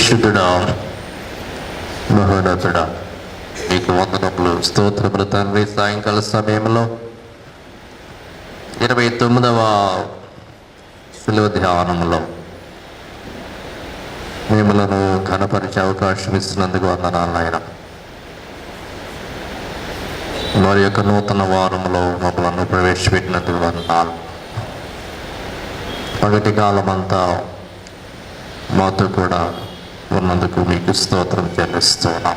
పరిశుద్ధుడా, మహోన్నతుడా, నీకు వందనములు, స్తోత్రములు తండ్రి. సాయంకాల సమయంలో 29వ శిలువ ధ్యానంలో మిమ్మలను ఘనపరిచే అవకాశం ఇస్తున్నందుకు వందనాలు నాయన. మరి యొక్క నూతన వారంలో మమ్మల్ని ప్రవేశపెట్టినందుకు వందనాలు. పగటి కాలం అంతా మాతో కూడా ఉన్నందుకు మీకు స్తోత్రం చెల్లిస్తున్నాం.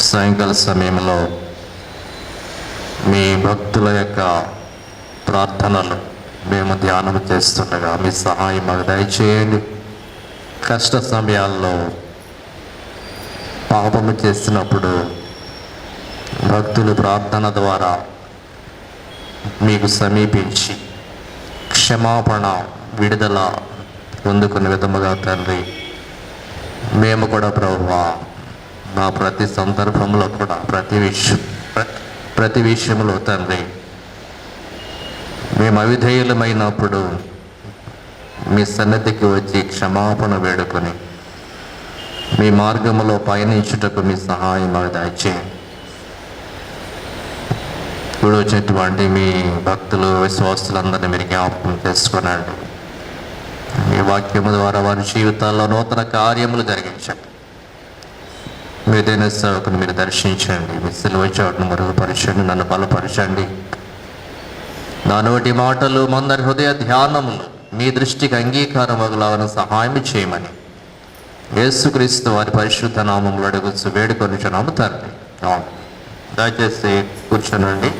సాయంకాల సమయంలో మీ భక్తుల యొక్క ప్రార్థనలు మేము ధ్యానం చేస్తుండగా మీ సహాయం మాకు దయచేయండి. కష్ట సమయాల్లో పాపము చేసినప్పుడు భక్తులు ప్రార్థన ద్వారా మీకు సమీపించి క్షమాపణ, విడుదల పొందుకునే విధముగా తండ్రి, మేము కూడా ప్రభువా మా ప్రతి సందర్భంలో కూడా ప్రతి విషయంలో తండ్రి మేము అవిధేయులమైనప్పుడు మీ సన్నిధికి వచ్చి క్షమాపణ వేడుకొని మీ మార్గంలో పయనించుటకు మీ సహాయం మాకు దయచేయండి. ఇప్పుడు వచ్చినటువంటి మీ భక్తులు, విశ్వాసులందరినీ మీరు జ్ఞాపకం చేసుకునండి. మీ వాక్యము ద్వారా వారి జీవితాల్లో నూతన కార్యములు జరిగించండి. మీదైన సేవకుని మీరు దర్శించండి. మీ సిలువ చోటును మరుగుపరచండి, నన్ను బలపరచండి. నా నోటి మాటలు, మందరి హృదయ ధ్యానములు మీ దృష్టికి అంగీకారం అగులాగను సహాయం చేయమని యేసుక్రీస్తు వారి పరిశుద్ధ నామములు అడుగుచు వేడుకొనిచున్నాము తండ్రి. దయచేసి కూర్చోనండి.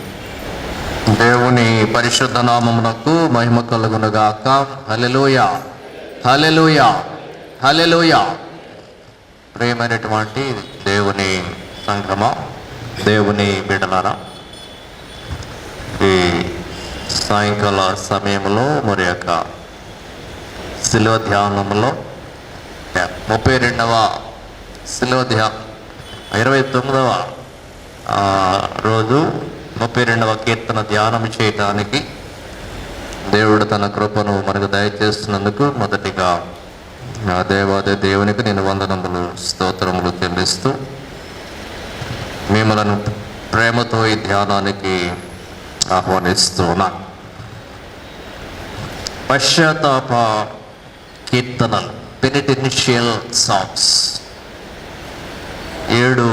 దేవుని పరిశుద్ధ నామమునకు మహిమ కలుగునుగాక. హల్లెలూయా, హల్లెలూయా, హల్లెలూయా. ప్రియమైనటువంటి దేవుని సంఘమా, దేవుని బిడ్డలారా, ఈ సాయంకాల సమయంలో మరి యొక్క శిలువ ధ్యానంలో 32వ శిలువ ధ్యానం 29వ రోజు 32వ కీర్తన ధ్యానం చేయడానికి దేవుడు తన కృపను మనకు దయచేస్తున్నందుకు మొదటిగా దేవునికి నేను వందనములు, స్తోత్రములు చెల్లిస్తూ మిమ్మలను ప్రేమతో ఈ ధ్యానానికి ఆహ్వానిస్తున్నా. పశ్చాత్తాప కీర్తనలు, పెనిటెన్షియల్ సాంగ్స్, 7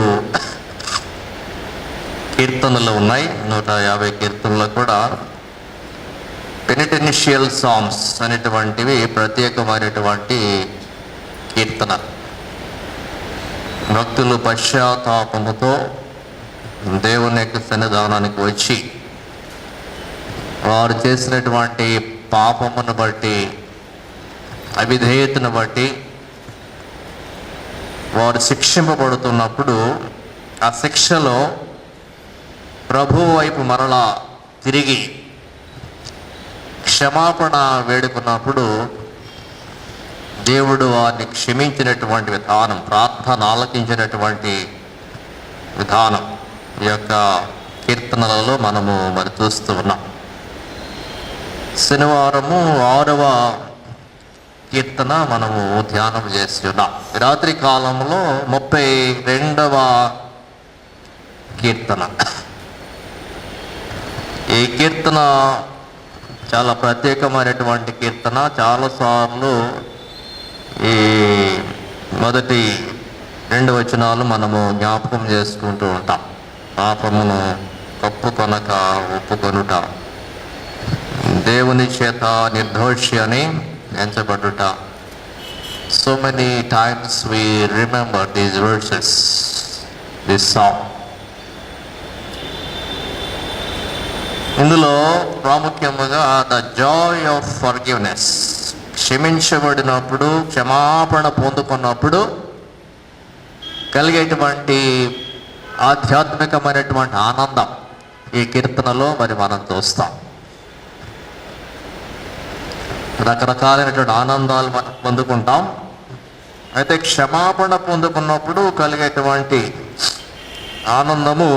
కీర్తనలు ఉన్నాయి. 150 కీర్తనలు కూడా పెనిటెన్షియల్ సాంగ్స్ అనేటువంటివి ప్రత్యేకమైనటువంటి కీర్తన. భక్తులు పశ్చాత్తాపముతో దేవుని యొక్క సన్నిధానానికి వచ్చి వారు చేసినటువంటి పాపమును బట్టి, అవిధేయతను బట్టి వారు శిక్షింపబడుతున్నప్పుడు ఆ శిక్షలో ప్రభువు వైపు మరలా తిరిగి క్షమాపణ వేడుకున్నప్పుడు దేవుడు వారిని క్షమించినటువంటి విధానం, ప్రార్థన ఆలకించినటువంటి విధానం ఈ యొక్క కీర్తనలలో మనము మరి చూస్తూ ఉన్నాం. శనివారము 6వ కీర్తన మనము ధ్యానం చేసి ఉన్నాం. రాత్రి కాలంలో 32వ కీర్తన. ఈ కీర్తన చాలా ప్రత్యేకమైనటువంటి కీర్తన. చాలాసార్లు ఈ మొదటి 2 వచనాలు మనము జ్ఞాపకం చేసుకుంటూ ఉంటాం. పాపమును కప్పుకొనక ఒప్పుకొనుట, దేవుని చేత నిర్దోషి అని ఎంచబడుట. So many times we remember these verses, this song. ఇందులో ప్రాముఖ్యముగా ద జాయ్ ఆఫ్ ఫర్గివ్నెస్, క్షమించబడినప్పుడు, క్షమాపణ పొందుకున్నప్పుడు కలిగేటువంటి ఆధ్యాత్మికమైనటువంటి ఆనందం ఈ కీర్తనలో మరి మనం చూస్తాం. రకరకాలైనటువంటి ఆనందాలు మనం పొందుకుంటాం. అయితే క్షమాపణ పొందుకున్నప్పుడు కలిగేటువంటి ఆనందము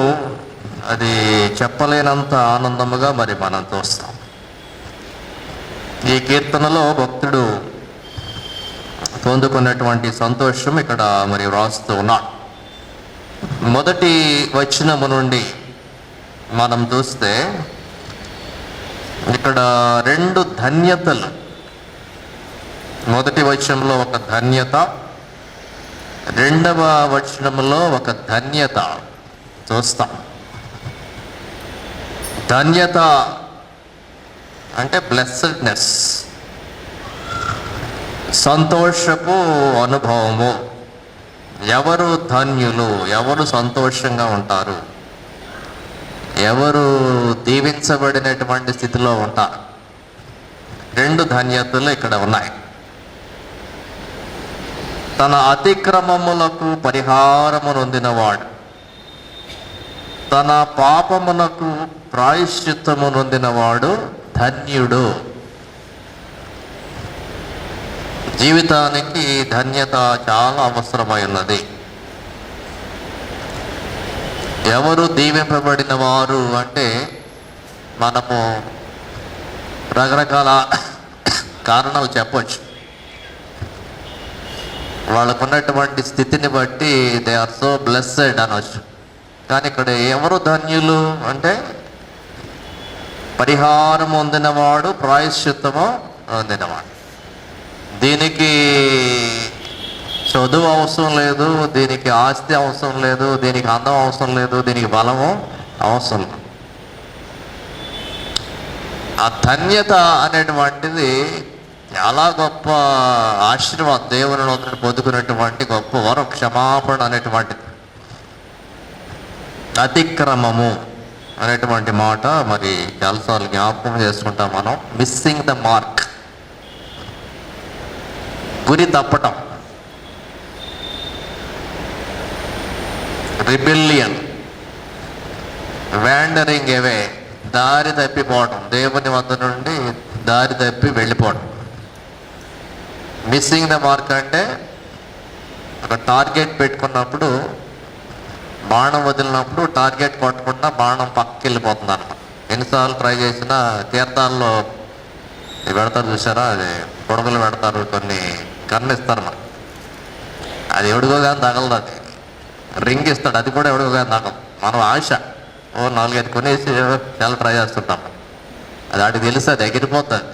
అది చెప్పలేనంత ఆనందముగా మరి మనం చూస్తాం. ఈ కీర్తనలో భక్తుడు పొందుకున్నటువంటి సంతోషం ఇక్కడ మరి వ్రాస్తూ ఉన్నాడు. మొదటి వచనము నుండి మనం చూస్తే ఇక్కడ రెండు ధన్యతలు. మొదటి వచనంలో ఒక ధన్యత, రెండవ వచనంలో ఒక ధన్యత చూస్తాం. ధన్యత అంటే బ్లెస్సెడ్నెస్, సంతోషపు అనుభవము. ఎవరు ధన్యులు, ఎవరు సంతోషంగా ఉంటారు, ఎవరు దీవించబడినటువంటి స్థితిలో ఉంటారు. రెండు ధన్యతలు ఇక్కడ ఉన్నాయి. తన అతిక్రమములకు పరిహారము నొందినవాడు, తన పాపమునకు ప్రాయశ్చిత్తము నొందినవాడు ధన్యుడు. జీవితానికి ధన్యత చాలా అవసరమై ఉన్నది. ఎవరు దీవింపబడిన వారు అంటే మనము రకరకాల కారణాలు చెప్పవచ్చు. వాళ్ళకున్నటువంటి స్థితిని బట్టి దే ఆర్ సో బ్లెస్సెడ్ అనవచ్చు. కానీ ఇక్కడ ఎవరు ధన్యులు అంటే పరిహారం పొందినవాడు, ప్రాయశ్చిత్తము పొందినవాడు. దీనికి చదువు అవసరం లేదు, దీనికి ఆస్తి అవసరం లేదు, దీనికి అందం అవసరం లేదు, దీనికి బలము అవసరం లేదు. ఆ ధన్యత అనేటువంటిది చాలా గొప్ప ఆశీర్వాదం. దేవుని వద్ద పొందుకున్నటువంటి గొప్ప వరం క్షమాపణ అనేటువంటిది. అతిక్రమము అనేటువంటి మాట మరి చాలాసార్లు జ్ఞాపకం చేసుకుంటాం మనం. మిస్సింగ్ ద మార్క్, గురి తప్పటం. రిబెలియన్, వ్యాండరింగ్ అవే, దారి తప్పిపోవడం, దేవుని వద్ద నుండి దారి తప్పి వెళ్ళిపోవడం. మిస్సింగ్ ద మార్క్ అంటే ఒక టార్గెట్ పెట్టుకున్నప్పుడు, బాణం వదిలినప్పుడు టార్గెట్ కొట్టకుండా బాణం పక్కకి వెళ్ళిపోతుంది అన్నమాట. ఎన్నిసార్లు ట్రై చేసినా తీర్థాల్లో పెడతారు చూసారా, అది పొడగలు పెడతారు, కొన్ని కన్నిస్తారు మనకు. అది ఎవడిగో కానీ తగలదు. అది రింగ్ ఇస్తాడు, అది కూడా ఎవడిగో కానీ తగలదు. మనం ఆశ 4-5 కొనేసి చాలా ట్రై చేస్తుంటాం. అది వాడికి తెలుసు, అది ఎగిరిపోతుంది.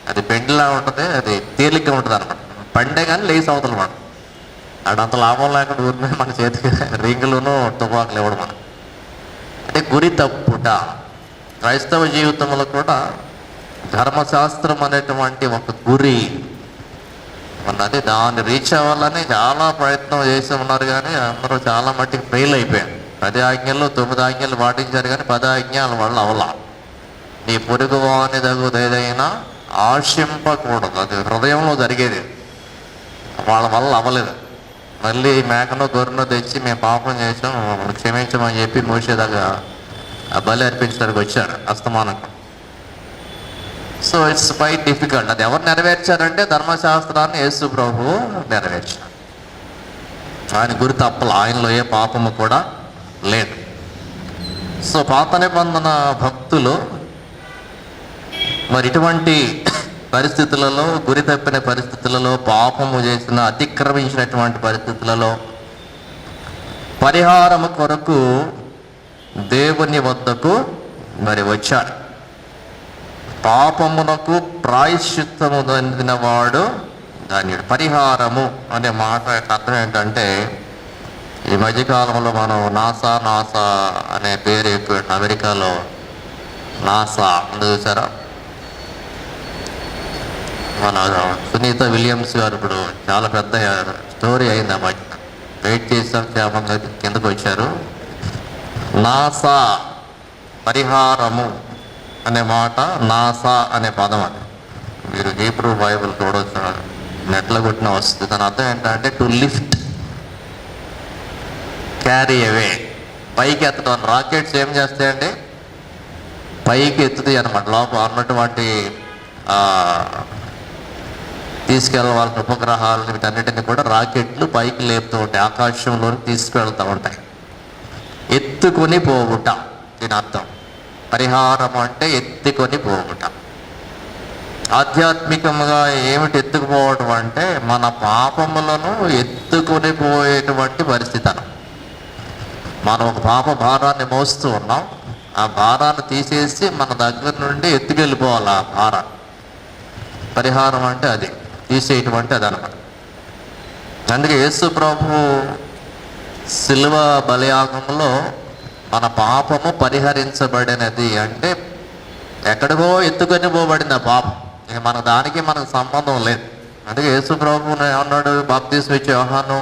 అది పెండిలా ఉంటుంది, అది తేలిగ్గా ఉంటుంది అనమాట. పండే కానీ లేసి అవతల మనం ఆడంత లాభం లేకుండా ఊరిమే మన చేతికి రింగులను తుపాకులు ఇవ్వడం మనం. అంటే గురి తప్పుట. క్రైస్తవ జీవితంలో కూడా ధర్మశాస్త్రం అనేటువంటి ఒక గురి ఉన్నది. దాన్ని రీచ్ అవ్వాలని చాలా ప్రయత్నం చేసి ఉన్నారు, కానీ అందరూ చాలా మట్టికి ఫెయిల్ అయిపోయారు. 10 ఆజ్ఞలు 9 ఆజ్ఞలు పాటించారు, కానీ 10 ఆజ్ఞల వల్ల అవలా. నీ పొరుగు వాని తగుదు ఏదైనా ఆశింపకూడదు. అది హృదయంలో జరిగేది, వాళ్ళ వల్ల అవ్వలేదు. మళ్ళీ మేకను గొర్రెను తెచ్చి మేము పాపం చేసాం క్షమించమని చెప్పి మోసేదాకా ఆ బలి అర్పించడానికి వచ్చారు అస్తమానంగా. So it's quite difficult. అది ఎవరు నెరవేర్చారంటే ధర్మశాస్త్రాన్ని యేసు ప్రభువు నెరవేర్చారు. ఆయన గురి తప్పలు, ఆయనలో ఏ పాపము కూడా లేదు. సో పాత నిబంధన భక్తులు మరి ఇటువంటి పరిస్థితులలో, గురి తప్పిన పరిస్థితులలో, పాపము చేసిన అతిక్రమించినటువంటి పరిస్థితులలో పరిహారము కొరకు దేవుని వద్దకు మరి వచ్చారు. పాపమునకు ప్రాయశ్చిత్తము పొందినవాడు ధన్యుడు. పరిహారము అనే మాట యొక్క అర్థం ఏంటంటే, ఈ మధ్యకాలంలో మనం నాసా అనే పేరు ఎక్కువ. అమెరికాలో నాసా చూసారా, మన సునీత విలియమ్స్ గారు ఇప్పుడు చాలా పెద్ద స్టోరీ అయింది. ఆ మధ్య వెయిట్ చేసాం, క్షేమంగా కిందకు వచ్చారు. నాసా పరిహారము అనే మాట, నాసా అనే పదం అది. మీరు హీబ్రూ బైబిల్ చూడవచ్చు, నెట్లో కొట్టిన వస్తుంది. దాని అర్థం ఏంటంటే టు లిఫ్ట్, క్యారీ అవే, పైకి ఎత్తడం. రాకెట్స్ ఏం చేస్తాయండి, పైకి ఎత్తుతాయి అనమాట. లోపల ఉన్నటువంటి తీసుకెళ్ళవలసిన ఉపగ్రహాలు వీటన్నిటిని కూడా రాకెట్లు పైకి లేపుతూ ఉంటాయి, ఆకాశంలోకి తీసుకువెళ్తూ ఉంటాయి. ఎత్తుకొని పోవుట దీని అర్థం. పరిహారం అంటే ఎత్తుకొని పోవుట. ఆధ్యాత్మికంగా ఏమిటి ఎత్తుకుపోవటం అంటే మన పాపములను ఎత్తుకొని పోయేటువంటి పరిస్థితి అన్న. మనం ఒక పాప భారాన్ని మోస్తూ ఉన్నాం, ఆ భారాన్ని తీసేసి మన దగ్గర నుండి ఎత్తుకెళ్ళిపోవాలి. ఆ భారాన్ని పరిహారం అంటే అది, తీసేయటం అంటే అది అనమాట. అందుకే యేసు ప్రభు శిలువ బలియాగంలో మన పాపము పరిహరించబడినది అంటే ఎక్కడికో ఎత్తుకొని పోబడింది ఆ పాపం. ఇక మన దానికి మనకు సంబంధం లేదు. అందుకే యేసు ప్రభు ఏమన్నాడు బాప్తిస్మం ఇచ్చే యోహాను,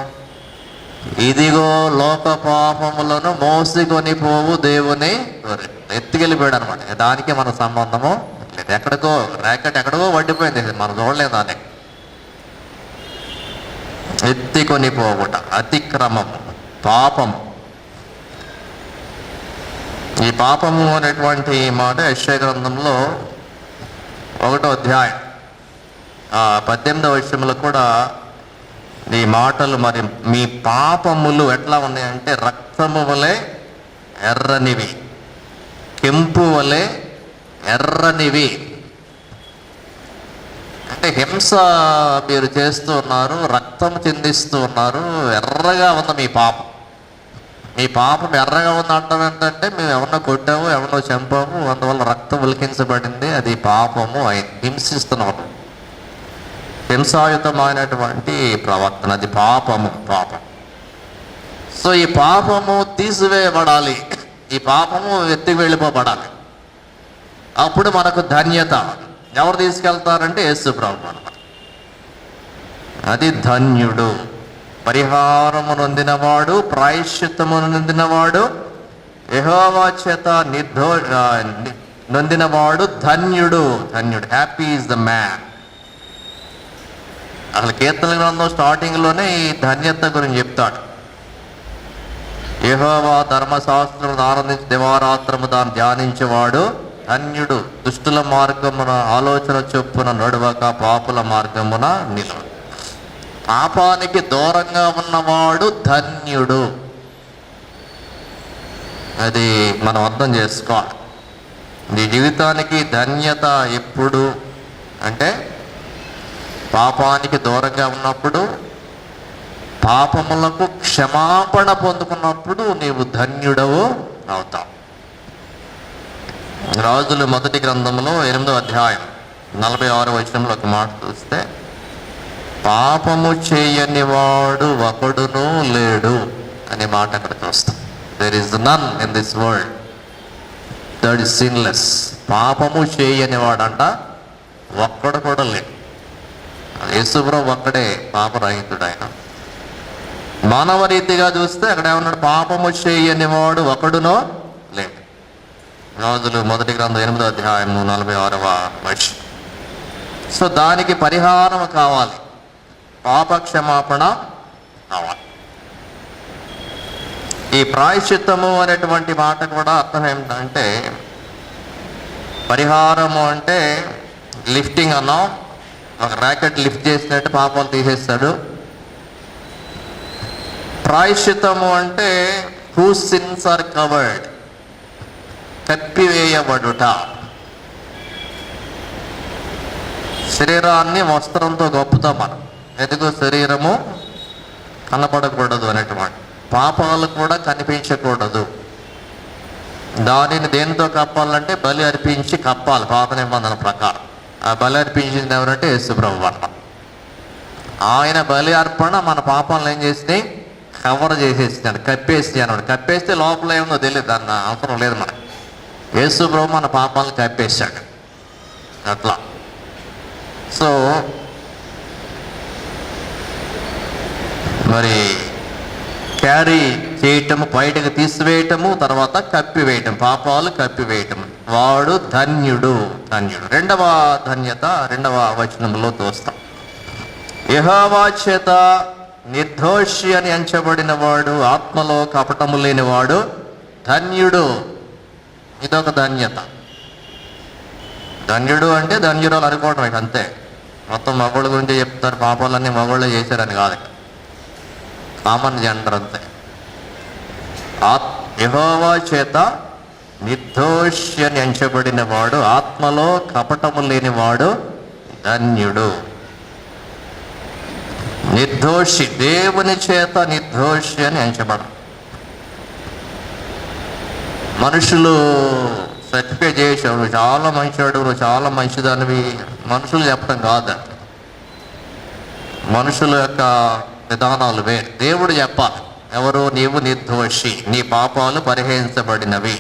ఇదిగో లోక పాపములను మోసుకొని పోవు దేవుని ఎత్తుకెళ్ళిపోయాడు అనమాట. దానికి మన సంబంధము లేదు. ఎక్కడికో ర్యాకెట్ ఎక్కడికో వడ్డిపోయింది, మనం చూడలేదు దాన్ని. ఎత్తుకొని పోవుట అతిక్రమము, పాపము. ఈ పాపము అనేటువంటి మాట యెషయా గ్రంథంలో 1వ అధ్యాయం 18వ వచనంలో కూడా ఈ మాటలు, మరి మీ పాపములు ఎట్లా ఉన్నాయంటే రక్తము వలె ఎర్రనివి, కెంపు వలె ఎర్రనివి. అంటే హింస మీరు చేస్తూ ఉన్నారు, రక్తం చిందిస్తూ ఉన్నారు, ఎర్రగా ఉంది మీ పాపం. మీ పాపం ఎర్రగా ఉంది అంటాం ఏంటంటే మేము ఎవరినో కొట్టాము, ఎవరినో చంపాము, అందువల్ల రక్తం ఉలికించబడింది, అది పాపము అయింది. హింసిస్తున్నాము, హింసాయుతమైనటువంటి ప్రవర్తన, అది పాపము. పాపం. సో ఈ పాపము తీసివేయబడాలి, ఈ పాపము ఎత్తికి వెళ్ళిపోబడాలి. అప్పుడు మనకు ధన్యత. ఎవరు తీసుకెళ్తారంటే యేసు ప్రభువు అన్నమాట. అది ధన్యుడు. పరిహారము నొందినవాడు, ప్రాయశ్చిత్తము నొందినవాడు, యెహోవా చేత నొందినవాడు ధన్యుడు. ధన్యుడు. Happy is the man. అసలు కీర్తన గ్రంథం స్టార్టింగ్లోనే ఈ ధన్యత గురించి చెప్తాడు. యెహోవా ధర్మశాస్త్రమును ఆనందించి దివారాత్రము దాన్ని ధ్యానించేవాడు ధన్యుడు. దుష్టుల మార్గమున ఆలోచన చొప్పున నడువక పాపుల మార్గమున నిలువ. పాపానికి దూరంగా ఉన్నవాడు ధన్యుడు. అది మనం అర్థం చేసుకోవాలి. నీ జీవితానికి ధన్యత ఎప్పుడు అంటే పాపానికి దూరంగా ఉన్నప్పుడు, పాపములకు క్షమాపణ పొందుకున్నప్పుడు నీవు ధన్యుడవు అవుతావు. రాజుల మొదటి గ్రంథంలో 8వ అధ్యాయం 46వ వచనంలో ఒక మాట చూస్తే, పాపము చేయని వాడు ఒకడును లేడు అనే మాట అక్కడ చూస్తాం. There is none in this world that is sinless. పాపము చేయని వాడంట ఒక్కడు కూడా లేడు. యేసుప్రభువు ఒక్కడే పాపరహితుడు. ఆయన మానవ రీతిగా చూస్తే అక్కడ ఏమన్నాడు, పాపము చేయని వాడు ఒకడునో లేడు. రాజులు మొదటి గ్రంథం 8వ అధ్యాయం 46వ వచనం. సో దానికి పరిహారం కావాలి, పాప క్షమాపణ కావాలి. ఈ ప్రాయశ్చిత్తము అనేటువంటి మాట కూడా అర్థం ఏమిటంటే, పరిహారము అంటే లిఫ్టింగ్ అన్నాం, ఒక ర్యాకెట్ లిఫ్ట్ చేసినట్టు పాపాలు తీసేస్తాడు. ప్రాయశ్చిత్తము అంటే హూ సిన్స్ ఆర్ కవర్డ్, కప్పివేయబడుట. శరీరాన్ని వస్త్రంతో గొప్పుతాం మనం, ఎందుకు శరీరము కనపడకూడదు అనేటువంటి, పాపాలు కూడా కనిపించకూడదు. దానిని దేనితో కప్పాలంటే బలి అర్పించి కప్పాలి పాత నిబంధన ప్రకారం. ఆ బలి అర్పించింది ఎవరంటే యేసు ప్రభువు అన్నమాట. ఆయన బలి అర్పణ మన పాపాలను ఏం చేసి కవర్ చేసేసినాడు, కప్పేసి అన్నాడు. కప్పేస్తే లోపల ఏముందో తెలియదు, దాన్ని అవసరం లేదు మనకి. యేసు ప్రభు మన పాపాలను కప్పేశాడు అట్లా. సో మరి క్యారీ చేయటము, బయటకు తీసివేయటము, తర్వాత కప్పివేయటం, పాపాలు కప్పివేయటము. వాడు ధన్యుడు. ధన్యుడు. రెండవ ధన్యత 2వ వచనంలో చూస్తాం. యెహోవా చేత నిర్దోషి అని ఎంచబడిన వాడు, ఆత్మలో కపటము లేనివాడు ధన్యుడు. ఇదొక ధన్యత. ధన్యుడు అంటే ధన్యురాలు అనుకోవటం అంతే. మొత్తం మగవాళ్ళ గురించి చెప్తారు, పాపాలన్నీ మగవాళ్ళే చేశారని కాదు, కామన్ జెండర్ అంతే. యెహోవా చేత నిర్దోషి అని ఎంచబడిన వాడు, ఆత్మలో కపటము లేనివాడు ధన్యుడు. నిర్దోషి, దేవుని చేత నిర్దోషి అని ఎంచబడు. మనుషులు సర్టిఫై చేశావు, నువ్వు చాలా మంచివాడు, నువ్వు చాలా మంచిదానివి, మనుషులు చెప్పడం కాదు. మనుషుల యొక్క విధానాలు వేరు. దేవుడు చెప్పాలి, ఎవరు? నీవు నిర్దోషి, నీ పాపాలు పరిహరించబడినవి,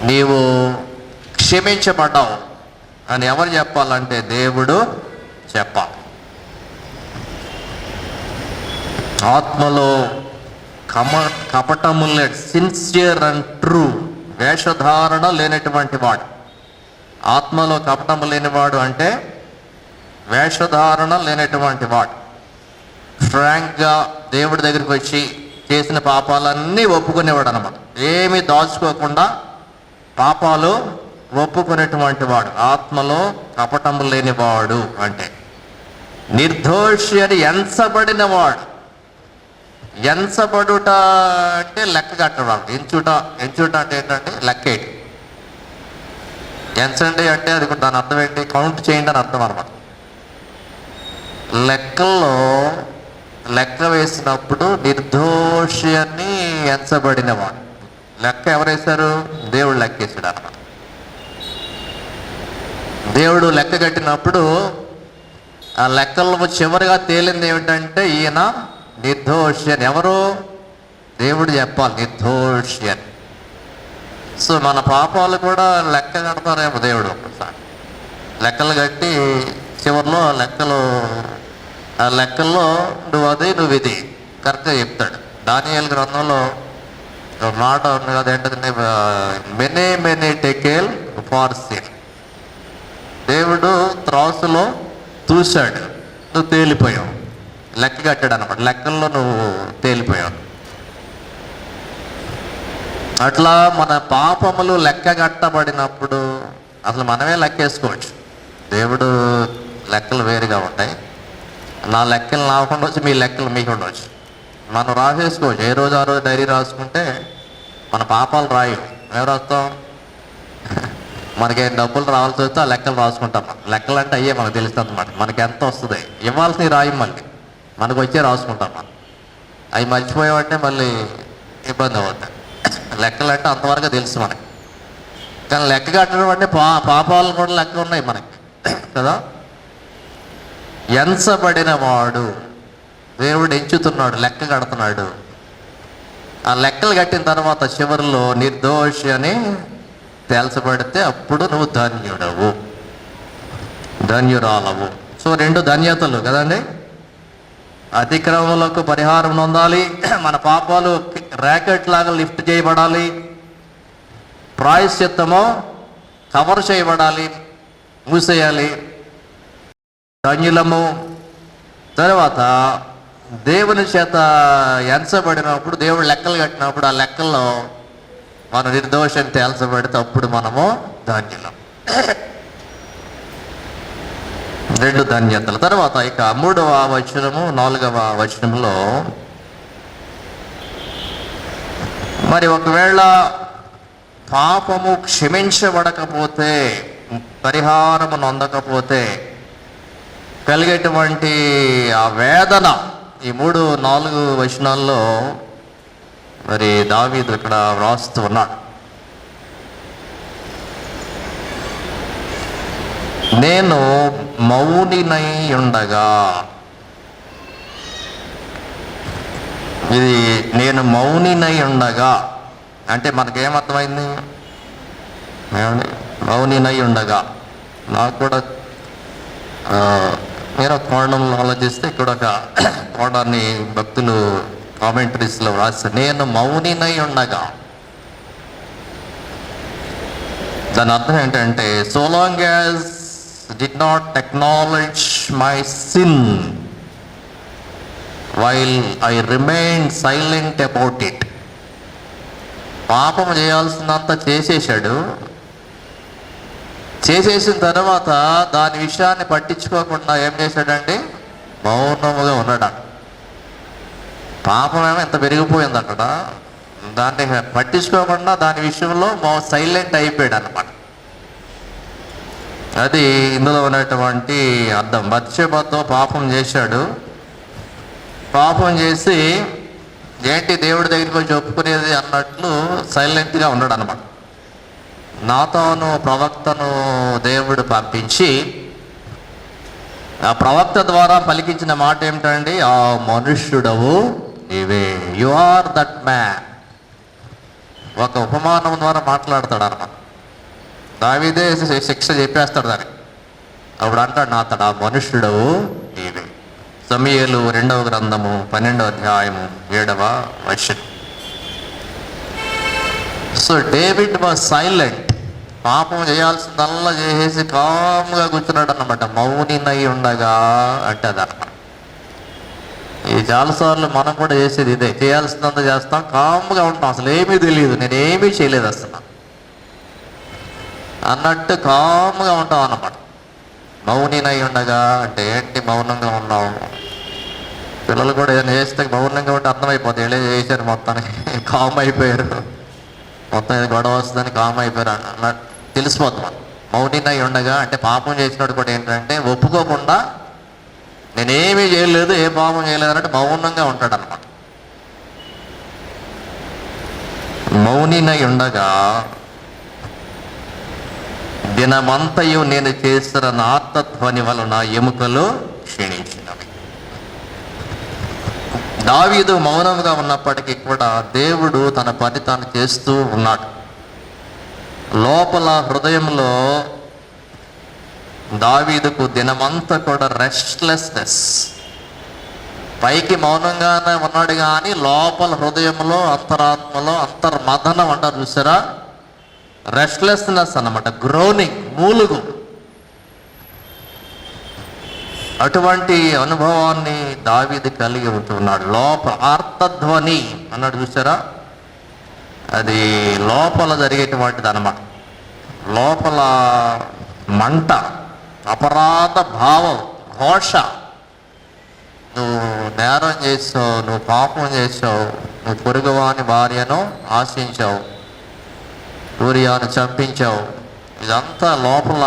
నీవు క్షమించబడ్డావు అని ఎవరు చెప్పాలంటే దేవుడు చెప్పాలి. ఆత్మలో కపటము సిన్సియర్ అండ్ ట్రూ, వేషధారణ లేనటువంటి వాడు. ఆత్మలో కపటము లేనివాడు అంటే వేషధారణ లేనటువంటి వాడు. ఫ్రాంక్గా దేవుడి దగ్గరికి వచ్చి చేసిన పాపాలన్నీ ఒప్పుకునేవాడు అనమాట. ఏమీ దాచుకోకుండా పాపాలు ఒప్పుకునేటువంటి వాడు. ఆత్మలో కపటము లేనివాడు అంటే నిర్దోషి అని ఎంచబడినవాడు. ఎంచబడుట అంటే లెక్క కట్టడం. ఎంచుట అంటే ఏంటంటే లెక్కేయడం. ఎంచండి అంటే అది దాని అర్థం ఏంటి? కౌంట్ చేయండి అని అర్థం అనమాట. లెక్కల్లో లెక్క వేసినప్పుడు నిర్దోషి అని ఎంచబడినవాడు. లెక్క ఎవరేశారు? దేవుడు లెక్కేసాడు అన్నమాట. దేవుడు లెక్క కట్టినప్పుడు ఆ లెక్కల్లో చివరిగా తేలింది ఏమిటంటే ఈయన నిర్దోషి అని. ఎవరు? దేవుడు చెప్పాలి నిర్దోషి అని. సో మన పాపాలు కూడా లెక్క కడతారేమో దేవుడు ఒకసారి. లెక్కలు కట్టి చివరిలో ఆ లెక్కల్లో నువ్వు అది నువ్వు ఇది కరెక్ట్గా చెప్తాడు. దానియేలు గ్రంథంలో మాట ఉంది కదా, ఏంటంటే మెనీ టెకేల్ ఫార్ సిన్. దేవుడు త్రాసులో చూశాడు, నువ్వు తేలిపోయావు. లెక్క కట్టాడు అనమాట. లెక్కల్లో నువ్వు తేలిపోయావు. అట్లా మన పాపములు లెక్క కట్టబడినప్పుడు అసలు మనమే లెక్కేసుకోవచ్చు. దేవుడు లెక్కలు వేరుగా ఉంటాయి. నా లెక్కలు నాకు ఉండవచ్చు, మీ లెక్కలు మీకు ఉండవచ్చు. మనం రాసేసుకోవచ్చు. ఏ రోజు ఆ రోజు డైరీ రాసుకుంటే మన పాపాలు రాయి. ఏం రాస్తాం? మనకి డబ్బులు రావాల్సి వస్తే ఆ లెక్కలు రాసుకుంటాం. లెక్కలు అంటే అయ్యే మనకు తెలుస్తుంది అన్నమాట. మనకి ఎంత వస్తుంది, ఇవ్వాల్సినవి రాయి, మళ్ళీ మనకు వచ్చే రాసుకుంటాం. మనం అవి మర్చిపోయామంటే మళ్ళీ ఇబ్బంది అవుతుంది. లెక్కలు అంటే అంతవరకు తెలుసు మనకి. కానీ లెక్క కట్టడం అంటే పాపాలు కూడా లెక్క ఉన్నాయి మనకి కదా. ఎంచబడిన వాడు, దేవుడు ఎంచుతున్నాడు, లెక్క కడుతున్నాడు. ఆ లెక్కలు కట్టిన తర్వాత చివరిలో నిర్దోషి అని తేల్చబడితే అప్పుడు నువ్వు ధన్యుడవు, ధన్యురాలవు. సో 2 ధన్యతలు కదండి. అతిక్రమములకు పరిహారం పొందాలి, మన పాపాలు ర్యాకెట్ లాగా లిఫ్ట్ చేయబడాలి, ప్రాయశ్చిత్తము కవర్ చేయబడాలి, మూసేయాలి, ధన్యులము. తర్వాత దేవుని చేత ఎంచబడినప్పుడు, దేవుడు లెక్కలు కట్టినప్పుడు ఆ లెక్కల్లో మన నిర్దోషం తేల్చబడితే అప్పుడు మనము ధన్యులం. 2 ధన్యతలు. తర్వాత ఇక 3వ వచనము 4వ వచనంలో, మరి ఒకవేళ పాపము క్షమించబడకపోతే, పరిహారము నొందకపోతే కలిగేటువంటి ఆ వేదన ఈ 3-4 వచనాల్లో మరి దావీదు ఇక్కడ వ్రాస్తూ ఉన్నాడు. నేను మౌనినై ఉండగా, ఇది నేను మౌనినై ఉండగా అంటే మనకేమర్థమైంది? మౌనినై ఉండగా. నాకు కూడా మీరు కోణంలో ఆలోచిస్తే ఇక్కడ ఒక కోణాన్ని భక్తులు కామెంటరీస్లో రాస్తారు. నేను మౌనినై ఉండగా, దాని అర్థం ఏంటంటే so long as did not acknowledge my sin while I remained silent about it. పాపం చేయాల్సినంత చేసేసాడు. చేసేసిన తర్వాత దాని విషయాన్ని పట్టించుకోకుండా ఏం చేశాడంటే మౌనముగా ఉన్నాడు. పాపం ఏమో ఎంత పెరిగిపోయింది అక్కడ, దాన్ని పట్టించుకోకుండా దాని విషయంలో సైలెంట్ అయిపోయాడు అన్నమాట. అది ఇందులో ఉన్నటువంటి అర్థం. బత్షెబతో పాపం చేశాడు. పాపం చేసి ఏంటి దేవుడి దగ్గరికి వచ్చి ఒప్పుకునేది అన్నట్లు సైలెంట్గా ఉన్నాడు అనమాట. నాతాను ప్రవక్తను దేవుడు పంపించి ఆ ప్రవక్త ద్వారా పలికించిన మాట ఏమిటండి? ఆ మనుష్యుడవు నీవే, యు ఆర్ దట్ మ్యాన్. ఒక ఉపమానం ద్వారా మాట్లాడతాడు అన్నమాట. దావీదే శిక్ష చెప్పేస్తాడు దానికి. అప్పుడు అంటాడు నాతడు ఆ మనుష్యుడవు నీవే. సమూయేలు 2వ గ్రంథము 12వ అధ్యాయము 7వ వచనం. So David was silent. పాపం చేయాల్సిందల్లా చేసేసి కామ్గా కూర్చున్నాడు అన్నమాట. మౌనినై ఉండగా అంటే అదన్నమాట. ఈ చాలాసార్లు మనం కూడా చేసేది ఇదే. చేయాల్సిందంతా చేస్తాం, కామ్గా ఉంటాం, అసలు ఏమీ తెలియదు, నేనేమీ చేయలేదు అసలు అన్నట్టు కామ్గా ఉంటాం అన్నమాట. మౌనినై ఉండగా అంటే ఏంటి? మౌనంగా ఉన్నావు. పిల్లలు కూడా ఏదైనా చేస్తే మౌనంగా ఉంటే అర్థమైపోతుంది, ఏదో చేశారు మొత్తానికి, కామ్ అయిపోయారు, మొత్తం ఏదో గొడవ వస్తుందని కామ్ అయిపోయారు అన్నట్టు తెలిసిపోతుంది మనం. మౌనినై ఉండగా అంటే పాపం చేసినట్టు కూడా ఏంటంటే ఒప్పుకోకుండా నేనేమీ చేయలేదు, ఏ పాపం చేయలేదు అన్నట్టు మౌనంగా ఉంటాడు అన్నమాట. మౌనినై ఉండగా దినమంతయు నేను చేసిన ఆర్తధ్వని వలన ఎముకలు క్షీణించినవి. దావీదు మౌనంగా ఉన్నప్పటికీ కూడా దేవుడు తన పని తాను చేస్తూ ఉన్నాడు. లోపల హృదయంలో దావీదుకు దినమంతా కూడా రెస్ట్లెస్నెస్. పైకి మౌనంగానే ఉన్నాడు కానీ లోపల హృదయంలో, అంతరాత్మలో అంతర్మథనం అంటారు చూసారా, రెస్ట్లెస్నెస్ అన్నమాట, గ్రోనింగ్, మూలుగు. అటువంటి అనుభవాన్ని దావీదు కలిగి ఉంటున్నాడు. లోపల ఆర్తధ్వని అన్నాడు చూసారా, అది లోపల జరిగేటువంటిది అన్నమాట. లోపల మంట, అపరాధ భావం, ఘోష. నువ్వు నేరం చేసావు, నువ్వు పాపం చేసావు, నువ్వు పొరుగువాని భార్యను ఆశించావు, ఊరియాను చంపించావు. ఇదంతా లోపల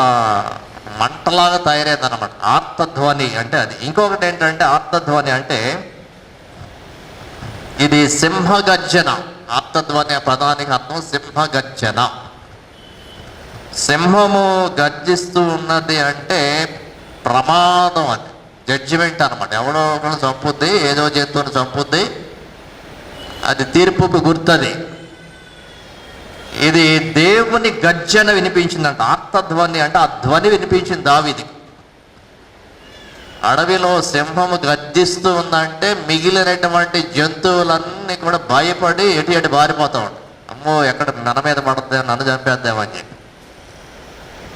మంటలాగా తయారైంది అన్నమాట. ఆర్తధ్వని అంటే అది. ఇంకొకటి ఏంటంటే ఆర్తధ్వని అంటే ఇది సింహగర్జన. ఆర్తధ్వని పదానికి అర్థం సింహగర్జన. సింహము గర్జిస్తూ ఉన్నది అంటే ప్రమాదం, అది జడ్జిమెంట్ అనమాట. ఎవడో ఒకరు చంపుద్ది, ఏదో జంతువుని చంపుద్ది, అది తీర్పుకు గుర్తది. ఇది దేవుని గర్జన వినిపించిందంట. ఆర్తధ్వని అంటే ఆ ధ్వని వినిపించింది దావీదుకి. అడవిలో సింహము గర్జిస్తూ ఉందంటే మిగిలినటువంటి జంతువులన్నీ కూడా భయపడి ఎటు ఎటు బారిపోతా ఉంటాయి. అమ్మో ఎక్కడ మన మీద పడుతుంది, నన్ను చంపేద్దామని చెప్పి.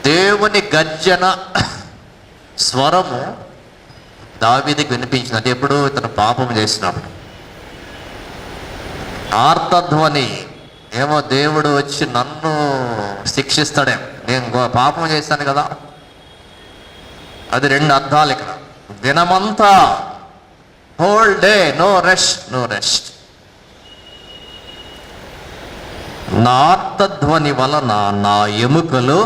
దేవుని గర్జన స్వరము దావీదుకి వినిపించింది. అంటే ఎప్పుడు ఇతను పాపం చేసినప్పుడు. ఆర్తధ్వని ఏమో దేవుడు వచ్చి నన్ను శిక్షిస్తాడేమో, నేను పాపం చేశాను కదా. అది 2 అర్థాలు ఇక్కడ. దినమంతా, whole day, no rest, no rest. నా ఆర్తధ్వని వలన నా ఎముకలు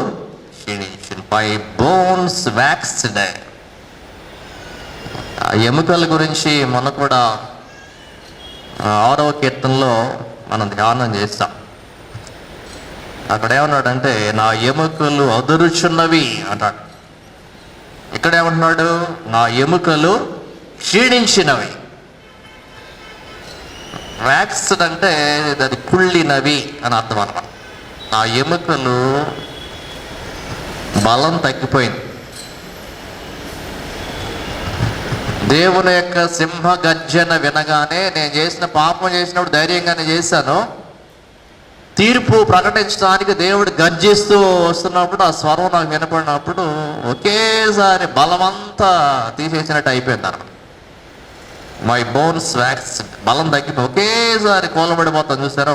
క్షీణించిన, మై బోన్స్ వ్యాక్స్డ్. ఆ ఎముకల గురించి మనం కూడా 6వ కీర్తనలో మనం ధ్యానం చేస్తాం. అక్కడ ఏమన్నాడంటే నా ఎముకలు అదురుచున్నవి అంటాడు. ఇక్కడ ఏమంటున్నాడు? నా ఎముకలు క్షీణించినవి. వ్యాక్స్డ్ అంటే అది కుళ్ళినవి అని అర్థం అన్నమాట. నా ఎముకలు బలం తగ్గిపోయింది. దేవుని యొక్క సింహ గర్జన వినగానే, నేను చేసిన పాపం చేసినప్పుడు ధైర్యంగానే చేశాను, తీర్పు ప్రకటించడానికి దేవుడు గర్జిస్తూ వస్తున్నప్పుడు ఆ స్వరం నాకు వినపడినప్పుడు ఒకేసారి బలమంతా తీసేసినట్టు అయిపోయింది అన్నమాట. మై బోన్స్ వ్యాక్స్, బలం తగ్గిపోయి ఒకేసారి కూలబడిపోతాం చూసారా.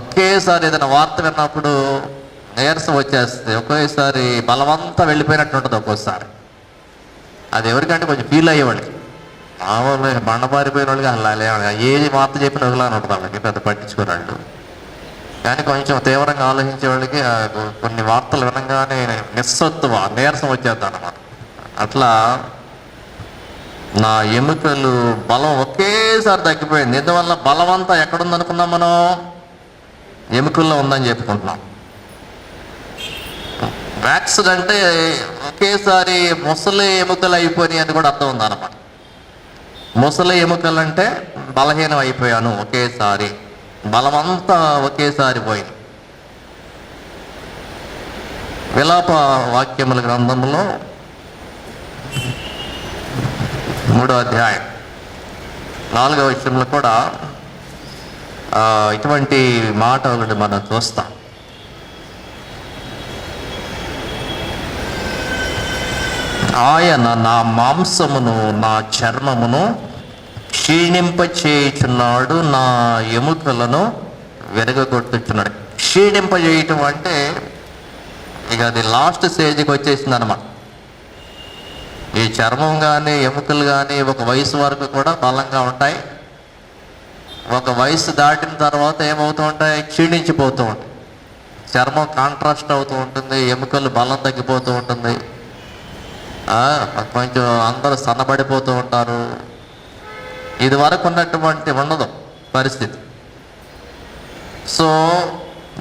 ఒకేసారి ఏదైనా వార్త విన్నప్పుడు నీరసం వచ్చేస్తుంది, ఒకేసారి బలమంతా వెళ్ళిపోయినట్టు ఉంటుంది ఒక్కోసారి. అది ఎవరికంటే కొంచెం ఫీల్ అయ్యేవాళ్ళకి, మామూలు బండబారిపోయిన వాళ్ళకి అలా ఏది వార్త చెప్పిన ఒకలా ఉంటుంది వాళ్ళకి, పెద్ద పట్టించుకోరాళ్ళు. కానీ కొంచెం తీవ్రంగా ఆలోచించే వాళ్ళకి కొన్ని వార్తలు వినగానే నిస్సత్తువ, నీరసం వచ్చేద్దాం అన్నమాట. అట్లా నా ఎముకలు బలం ఒకేసారి తగ్గిపోయింది. ఎందువల్ల? బలమంతా ఎక్కడుందనుకున్నాం మనం? ఎముకల్లో ఉందని చెప్పుకుంటున్నాం. వ్యాక్సిన్ అంటే ఒకేసారి ముసలి ఎముకలు అయిపోయినాయి అని కూడా అర్థం ఉందన్నమాట. ముసలి ఎముకలు అంటే బలహీనం అయిపోయాను ఒకేసారి, బలమంతా ఒకేసారి పోయింది. విలాప వాక్యముల గ్రంథంలో 3వ అధ్యాయం 4వ వచనంలో కూడా ఇటువంటి మాట ఒకటి మనం చూస్తాం. ఆయన నా మాంసమును నా చర్మమును క్షీణింపచేయుచున్నాడు, నా ఎముకలను విరగొట్టుచున్నాడు. క్షీణింపజేయటం అంటే ఇక అది లాస్ట్ స్టేజ్కి వచ్చేసింది అన్నమాట. ఈ చర్మం కానీ ఎముకలు కానీ ఒక వయసు వరకు కూడా బలంగా ఉంటాయి. ఒక వయసు దాటిన తర్వాత ఏమవుతూ ఉంటాయి? క్షీణించిపోతూ ఉంటాయి. చర్మం కాంట్రాస్ట్ అవుతూ ఉంటుంది, ఎముకలు బలం తగ్గిపోతూ ఉంటుంది, కొంచెం అందరూ సన్నబడిపోతూ ఉంటారు. ఇది వరకు ఉన్నటువంటి ఉండదు పరిస్థితి. సో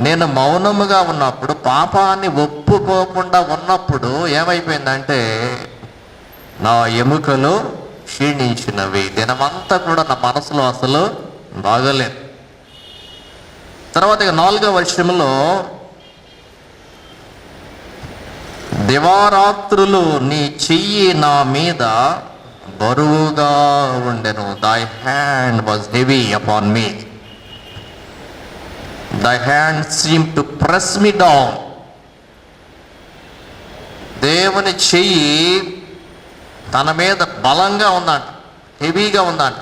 నేను మౌనముగా ఉన్నప్పుడు, పాపాన్ని ఒప్పుకోకుండా ఉన్నప్పుడు ఏమైపోయిందంటే నా ఎముకలు క్షీణించినవి. దినమంతా కూడా నా మనసులో అసలు బాగలేదు. తర్వాత 4వ వచనంలో దివారాత్రులు నీ చెయ్యి నా మీద బరువుగా ఉండెను. Thy hand was heavy upon me. Thy hand seemed to press me down. దేవుని చెయ్యి తన మీద బలంగా ఉందంట, హెవీగా ఉందంట.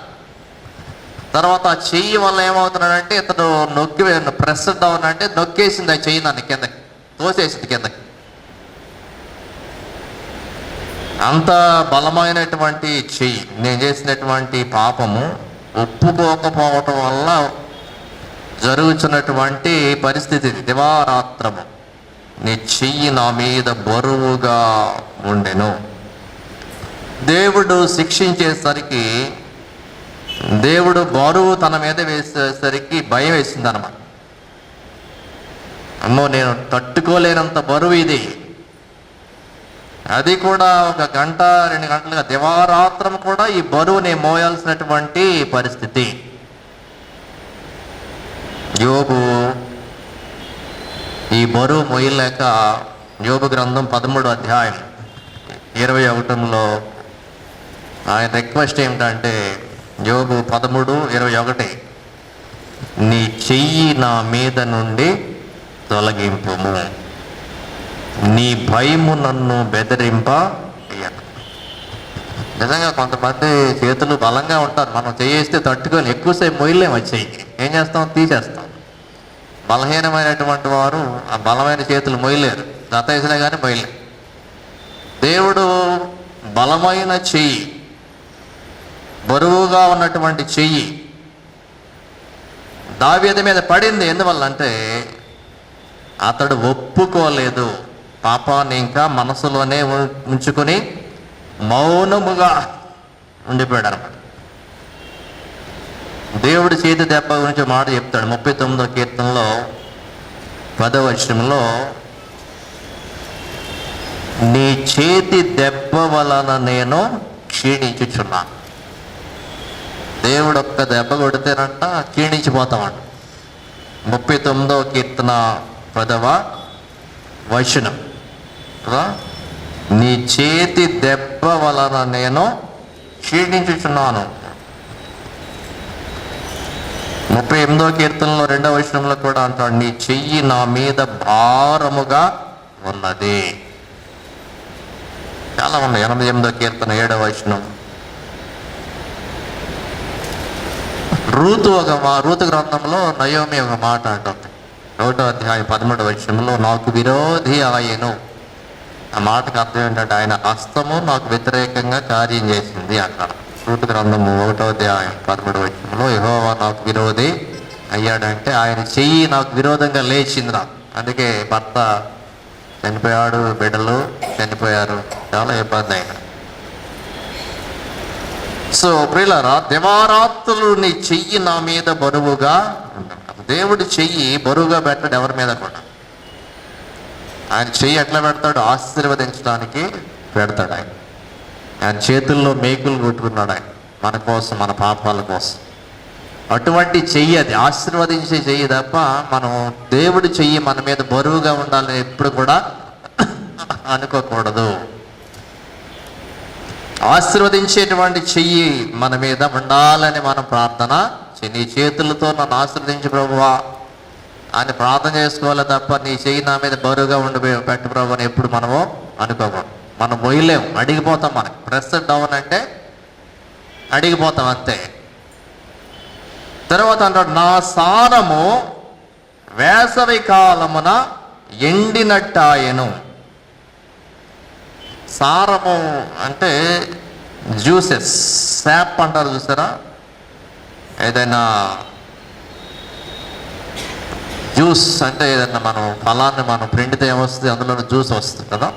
తర్వాత ఆ చెయ్యి వల్ల ఏమవుతున్నాడంటే ఇతను నొక్కి ప్రెస్ డౌన్ అంటే నొక్కేసింది ఆ చెయ్యి, నన్ను కిందకి తోసేసింది కిందకి. అంత బలమైనటువంటి చెయ్యి. నేను చేసినటువంటి పాపము ఒప్పుకోకపోవటం వల్ల జరుగుతున్నటువంటి పరిస్థితి. దివారాత్రము నీ చెయ్యి నా మీద బరువుగా ఉండెను. దేవుడు శిక్షించేసరికి, దేవుడు బరువు తన మీద వేసేసరికి భయం వేసింది అన్నమాట. అమ్మో, నేను తట్టుకోలేనంత బరువు ఇది. అది కూడా 1 గంట 2 గంటలుగా దివారాత్రం కూడా ఈ బరువుని మోయాల్సినటువంటి పరిస్థితి. యోబు ఈ బరువు మోయలేక యోబు గ్రంథం 13వ అధ్యాయం 21లో ఆయన రిక్వెస్ట్ ఏమిటంటే, యోబు 13:21, నీ చెయ్యి నా మీద నుండి తొలగింపుము, నీ భయము నన్ను బెదిరింప. నిజంగా కొంతమంది చేతులు బలంగా ఉంటారు, మనం చేస్తే తట్టుకొని ఎక్కువసేపు మొయ్యలేము. వచ్చేయి ఏం చేస్తాం? తీసేస్తాం. బలహీనమైనటువంటి వారు ఆ బలమైన చేతులు మొయ్యలేరు, గత వేసినా కానీ మొయ్యలేరు. దేవుడు బలమైన చెయ్యి, బరువుగా ఉన్నటువంటి చెయ్యి దావీదు మీద పడింది. ఎందువల్ల అంటే అతడు ఒప్పుకోలేదు, పాపాన్ని ఇంకా మనసులోనే ఉంచుకొని మౌనముగా ఉండిపోయాడు అనమాట. దేవుడి చేతి దెబ్బ గురించి మాట చెప్తాడు 39వ కీర్తనలో 10వ వచనంలో, నీ చేతి దెబ్బ వలన నేను క్షీణించుచున్నాను. దేవుడు ఒక్క దెబ్బ కొడితేనంట క్షీణించిపోతామంట. 39వ కీర్తన 10వ వచనం, నీ చేతి దెబ్బ వలన నేను క్షీణించుచున్నాను. 38వ కీర్తనలో 2వ వచనంలో కూడా అంటాడు, నీ చెయ్యి నా మీద భారముగా ఉన్నది. చాలా ఉన్నాయి. 88వ కీర్తన 7వ వచనం. రూతు గ్రంథంలో నయోమి ఒక మాట అంటుంది 1వ అధ్యాయం 13వ వచనంలో, నాకు విరోధి ఆయను. ఆ మాటకు అర్థం ఏంటంటే ఆయన హస్తము నాకు వ్యతిరేకంగా కార్యం చేసింది అంటారు. రూతు గ్రంథము 1వ అధ్యాయం 13వ వచనంలో, యెహోవా నాకు విరోధి అయ్యాడంటే ఆయన చెయ్యి నాకు విరోధంగా లేచింది నాకు. అందుకే భర్త చనిపోయాడు, బిడ్డలు చనిపోయారు, చాలా ఇబ్బంది అయిన. సో ప్రియులారా, దివారాత్రులు నీ చెయ్యి నా మీద బరువుగా ఉండదు. దేవుడి చెయ్యి బరువుగా పెట్టాడు ఎవరి మీద కూడా. ఆయన చెయ్యి ఎట్లా పెడతాడు? ఆశీర్వదించడానికి పెడతాడు. ఆయన చేతుల్లో మేకులు కొట్టుకున్నాడు ఆయన మన కోసం, మన పాపాల కోసం. అటువంటి చెయ్యి, అది ఆశీర్వదించే చెయ్యి తప్ప మనం దేవుడి చెయ్యి మన మీద బరువుగా ఉండాలని ఎప్పుడు కూడా అనుకోకూడదు. ఆశీర్వదించేటువంటి చెయ్యి మన మీద ఉండాలని మనం ప్రార్థన నీ చేతులతో నన్ను ఆశీర్వదించు ప్రభువా అని ప్రార్థన చేసుకోవాలి తప్ప నీ చెయ్యి నా మీద బరువుగా పెట్టు ప్రభు అని ఎప్పుడు మనము అనుకోకూడదు. మనం మొయ్యలేము, అడిగిపోతాం. మనకి ప్రెస్ డౌన్ అంటే అడిగిపోతాం అంతే. తర్వాత అంటాడు, నా సారము వేసవి కాలమున ఎండినట్టాయను. సారము అంటే జ్యూసెస్, శాప్ అంటారు చూసారా? ఏదైనా జ్యూస్ అంటే ఏదైనా మనం ఫలాన్ని మనం పిండితే ఏమొస్తుంది, అందులో జ్యూస్ వస్తుంది కదా,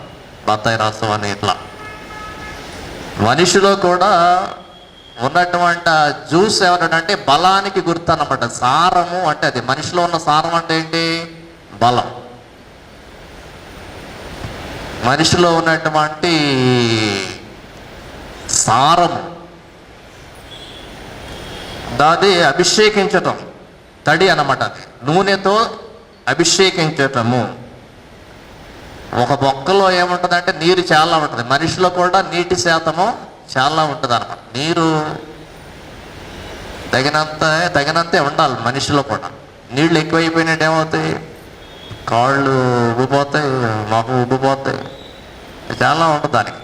బత్తాయి రసం అని. ఇట్లా మనిషిలో కూడా ఉన్నటువంటి జ్యూస్ ఏమంటే బలానికి గుర్తు అన్నమాట. సారము అంటే అది మనిషిలో ఉన్న సారం అంటే ఏంటి? బలం. మనిషిలో ఉన్నటువంటి సారము దాది అభిషేకించటం, తడి అన్నమాట. అది నూనెతో అభిషేకించటము. ఒక బొక్కలో ఏముంటుందంటే నీరు చాలా ఉంటుంది. మనిషిలో కూడా నీటి శాతము చాలా ఉంటుంది అన్నమాట. నీరు తగినంతే ఉండాలి మనిషిలో కూడా. నీళ్ళు ఎక్కువైపోయినట్టు ఏమవుతాయి? కాళ్ళు ఉబ్బిపోతాయి, మొహం ఉబ్బిపోతాయి, చాలా ఉంటుంది దానికి.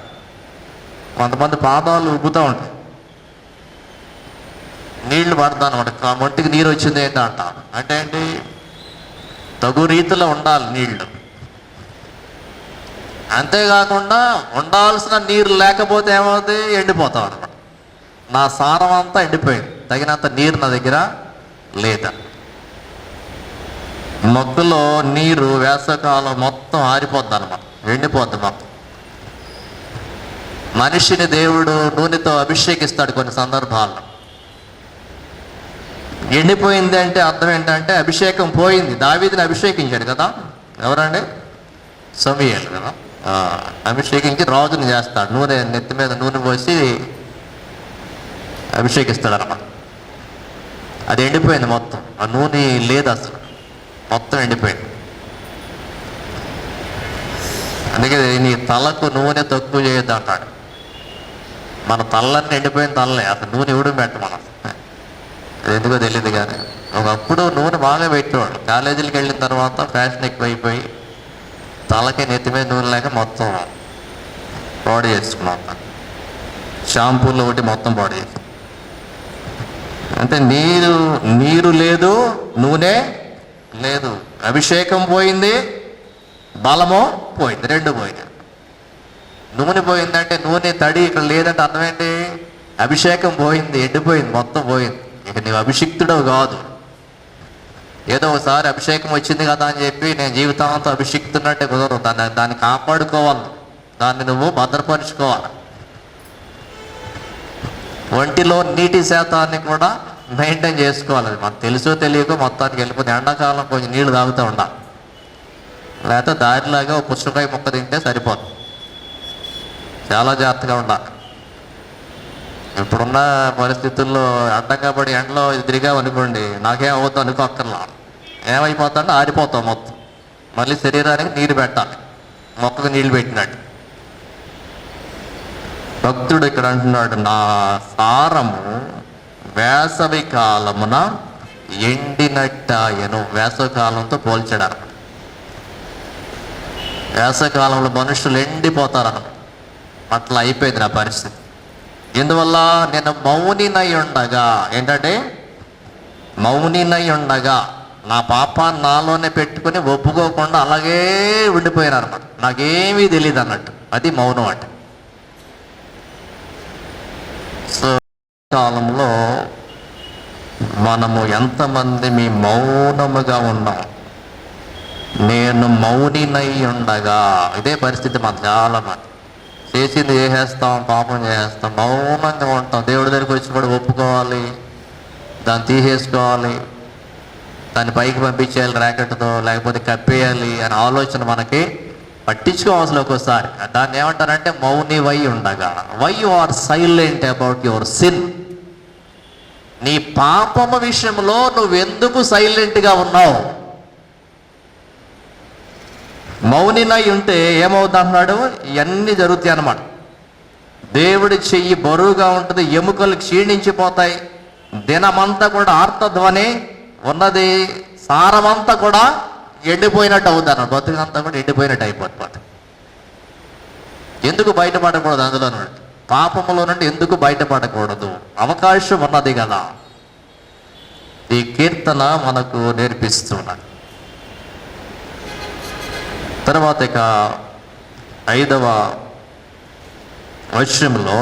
కొంతమంది పాదాలు ఉబ్బుతూ ఉంటాయి, నీళ్లు పడతాను అనమాట. ఒంటికి నీరు వచ్చింది ఏంటి అంటారు. అంటే ఏంటి? తగు రీతిలో ఉండాలి నీళ్లు. అంతేకాకుండా ఉండాల్సిన నీరు లేకపోతే ఏమవుతుంది? ఎండిపోతాం అనమాట. నా సారం అంతా ఎండిపోయింది, తగినంత నీరు నా దగ్గర లేదా. మొక్కలో నీరు వేసవకాలం మొత్తం ఆరిపోద్ది అనమాట, ఎండిపోద్ది మొత్తం. మనిషిని దేవుడు నూనెతో అభిషేకిస్తాడు కొన్ని సందర్భాల్లో. ఎండిపోయింది అంటే అర్థం ఏంటంటే అభిషేకం పోయింది. దావీదుని అభిషేకించాడు కదా, ఎవరండి? సమూయేలు కదా. అభిషేకించి రాజుని చేస్తాడు. నూనె నెత్తి మీద నూనె పోసి అభిషేకిస్తాడు అన్నమాట. అది ఎండిపోయింది మొత్తం, ఆ నూనె లేదు అసలు, మొత్తం ఎండిపోయింది. అందుకే నీ తలకు నూనె తక్కువ చేయొద్దు అంటాడు. మన తలన్నీ ఎండిపోయిన తలలే, అసలు నూనె ఇవ్వడం పెట్ట మనం. అది ఎందుకో తెలియదు కానీ ఒకప్పుడు నూనె బాగా పెట్టేవాడు. కాలేజీలకు వెళ్ళిన తర్వాత ఫ్యాషన్ ఎక్కువైపోయి తలకి నెత్తి మీద నూనె లేక మొత్తం బాడీ చేసుకున్నాం. షాంపూలు ఒకటి మొత్తం బాడీ చేసి, అంటే నీరు లేదు, నూనె లేదు, అభిషేకం పోయింది, బలము పోయింది, రెండు పోయింది. నూనె పోయిందంటే నూనె తడి ఇక్కడ లేదంటే అర్థం ఏంటి? అభిషేకం పోయింది, ఎండిపోయింది, మొత్తం పోయింది. ఇక నీవు అభిషిక్తుడవు కాదు. ఏదో ఒకసారి అభిషేకం వచ్చింది కదా అని చెప్పి నేను జీవితాంతం అభిషిక్తున్నట్టే కుదరదు. దాన్ని కాపాడుకోవాలి, దాన్ని నువ్వు భద్రపరుచుకోవాలి. ఒంటిలో నీటి శాతాన్ని కూడా మెయింటైన్ చేసుకోవాలి. అది మనకు తెలుసో తెలియకో మొత్తానికి వెళ్ళిపోతే ఎండాకాలం కొంచెం నీళ్లు తాగుతూ ఉండాలి. లేకపోతే దారిలాగా ఒక పుచ్చకాయ ముక్క తింటే సరిపోదు. చాలా జాగ్రత్తగా ఉండాలి. ఇప్పుడున్న పరిస్థితుల్లో అడ్డంగా పడి ఎండలో తిరిగావు అనుకోండి, నాకేం అవుద్దు అనుకోక్కర్లా, ఏమైపోతుందంటే ఆరిపోతాం మొత్తం. మళ్ళీ శరీరానికి నీరు పెట్టాలి, మొక్కకు నీళ్ళు పెట్టినట్టు. భక్తుడు ఇక్కడ అంటున్నాడు, నా సారము వేసవి కాలమున ఎండినట్టాయను. వేసవి కాలంతో పోల్చాడు. వేసవి కాలంలో మనుషులు ఎండిపోతారన్నమాట. అట్లా అయిపోయింది నా పరిస్థితి. ఎందువల్ల? నేను మౌనినై ఉండగా, ఏంటంటే మౌనినై ఉండగా నా పాపాన్ని నాలోనే పెట్టుకుని ఒప్పుకోకుండా అలాగే ఉండిపోయాను అనమాట. నాకేమీ తెలియదు అన్నట్టు. అది మౌనం అంటే. సో కాలంలో మనము ఎంతమంది మీ మౌనముగా ఉన్నాం? నేను మౌనినై ఉండగా, ఇదే పరిస్థితి మన చాలా మంది. చేసింది చేసేస్తాం, పాపం చేసేస్తాం, మౌనంగా ఉంటాం. దేవుడి దగ్గరికి వచ్చి కూడా ఒప్పుకోవాలి, దాన్ని తీసేసుకోవాలి, దాన్ని పైకి పంపించేయాలి ర్యాకెట్తో, లేకపోతే కప్పేయాలి అనే ఆలోచన మనకి పట్టించుకోవాల్సిన ఒక్కోసారి. దాన్ని ఏమంటారంటే మౌని వై ఉండగా. Why you are silent about your sin? నీ పాపము విషయంలో నువ్వెందుకు సైలెంట్గా ఉన్నావు? మౌనినై ఉంటే ఏమవుతుంది అంటున్నాడు? ఇవన్నీ జరుగుతాయి అన్నమాట. దేవుడి చెయ్యి బరువుగా ఉంటుంది, ఎముకలు క్షీణించిపోతాయి, దినమంతా కూడా ఆర్తధ్వని ఉన్నది, సారమంతా కూడా ఎండిపోయినట్టు అవుతాను, బతుకంతా కూడా ఎండిపోయినట్టు అయిపోతుంది. ఎందుకు బయటపడకూడదు? అందులో నుండి, పాపములో నుండి ఎందుకు బయటపడకూడదు? అవకాశం ఉన్నది కదా. ఈ కీర్తన మనకు నేర్పిస్తున్నది. తర్వాత ఇక 5వ వచనంలో,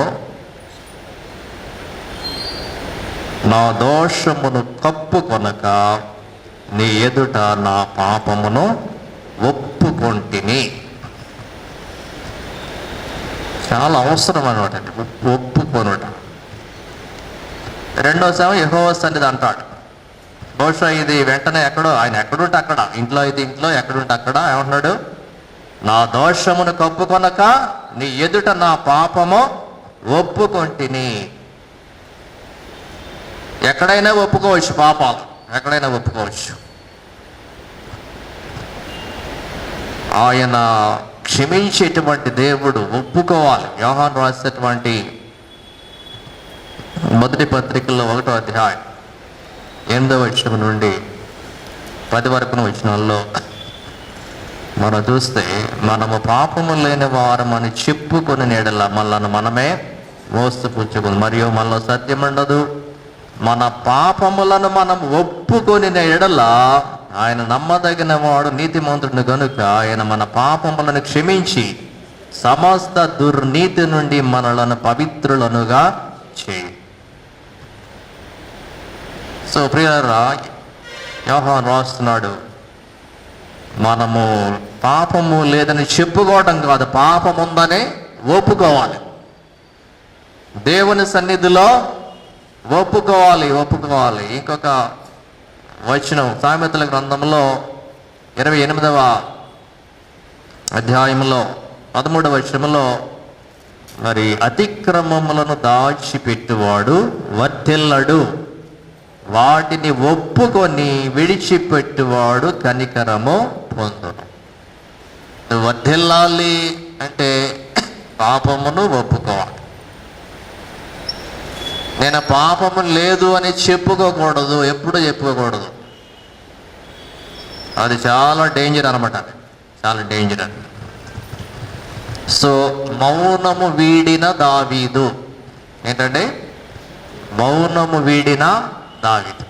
నా దోషమును కప్పుకొనక నీ ఎదుట నా పాపమును ఒప్పుకొంటిని. చాలా అవసరం అనమాట ఒప్పుకొనుట. రెండోసారి యెహోవా సన్నిధి అంటాడు. బహుశా ఇది వెంటనే ఎక్కడో, ఆయన ఎక్కడుంటే అక్కడ, ఇంట్లో అయితే ఇంట్లో, ఎక్కడుంటే అక్కడ ఏమంటున్నాడు? నా దోషమును కప్పుకొనక నీ ఎదుట నా పాపము ఒప్పుకొంటిని. ఎక్కడైనా ఒప్పుకోవచ్చు పాపాలు, ఎక్కడైనా ఒప్పుకోవచ్చు. ఆయన క్షమించేటువంటి దేవుడు. ఒప్పుకోవాలి. యోహాను రాసేటువంటి మొదటి పత్రికల్లో 1వ అధ్యాయం 8వ వచనం నుండి 10 వరకున వచనాల్లో మనం చూస్తే, మనము పాపము లేని వారమని చెప్పుకొని నీడల మనలను మనమే మోసపుచ్చుకుంది, మరియు మనలో సత్యం ఉండదు. మన పాపములను మనం ఒప్పుకొని ఎడల ఆయన నమ్మదగిన వాడు, నీతిమంతుడు కనుక ఆయన మన పాపములను క్షమించి సమస్త దుర్నీతి నుండి మనలను పవిత్రులనుగా చేయి. సో ప్రియులారా, యోహాను రాస్తున్నాడు, మనము పాపము లేదని చెప్పుకోవటం కాదు, పాపం ఉందని ఒప్పుకోవాలి. దేవుని సన్నిధిలో ఒప్పుకోవాలి. ఇంకొక వచనం సామెతల గ్రంథంలో 28వ అధ్యాయంలో 13వ వచనంలో, మరి అతిక్రమములను దాచిపెట్టువాడు వర్ధిల్లడు, వాటిని ఒప్పుకొని విడిచిపెట్టువాడు కనికరము పొందును. వర్ధిల్లాలి అంటే పాపమును ఒప్పుకోవాలి. నేను పాపము లేదు అని చెప్పుకోకూడదు, ఎప్పుడు చెప్పుకోకూడదు. అది చాలా డేంజర్ అనమాట, చాలా డేంజర్ అని. సో మౌనము వీడిన దావీదు. ఏంటంటే మౌనము వీడిన దావీదు.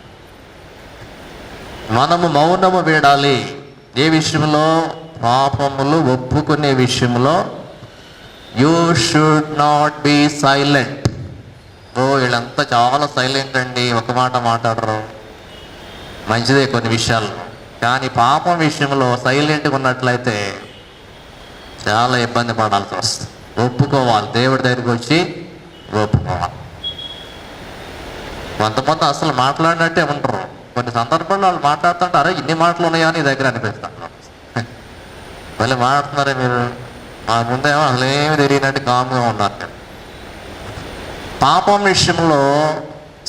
మనము మౌనము వీడాలి. ఏ విషయంలో? పాపములు ఒప్పుకునే విషయంలో. You should not be silent. వీళ్ళంతా చాలా సైలెంట్ అండి, ఒక మాట మాట్లాడరు, మంచిదే కొన్ని విషయాల్లో, కానీ పాపం విషయంలో సైలెంట్గా ఉన్నట్లయితే చాలా ఇబ్బంది పడాల్సి వస్తుంది. ఒప్పుకోవాలి, దేవుడి దగ్గరికి వచ్చి ఒప్పుకోవాలి. కొంతమంది అసలు మాట్లాడినట్టే ఉంటారు. కొన్ని సందర్భాల్లో వాళ్ళు మాట్లాడుతుంటారు, ఇన్ని మాటలు ఉన్నాయా నీ దగ్గర అనిపిస్తాను. మళ్ళీ మాట్లాడుతున్నారే మీరు, మా ముందేమో అసలు ఏమి తెలియనట్టు కామ్గా ఉన్నారు. పాపం విషయంలో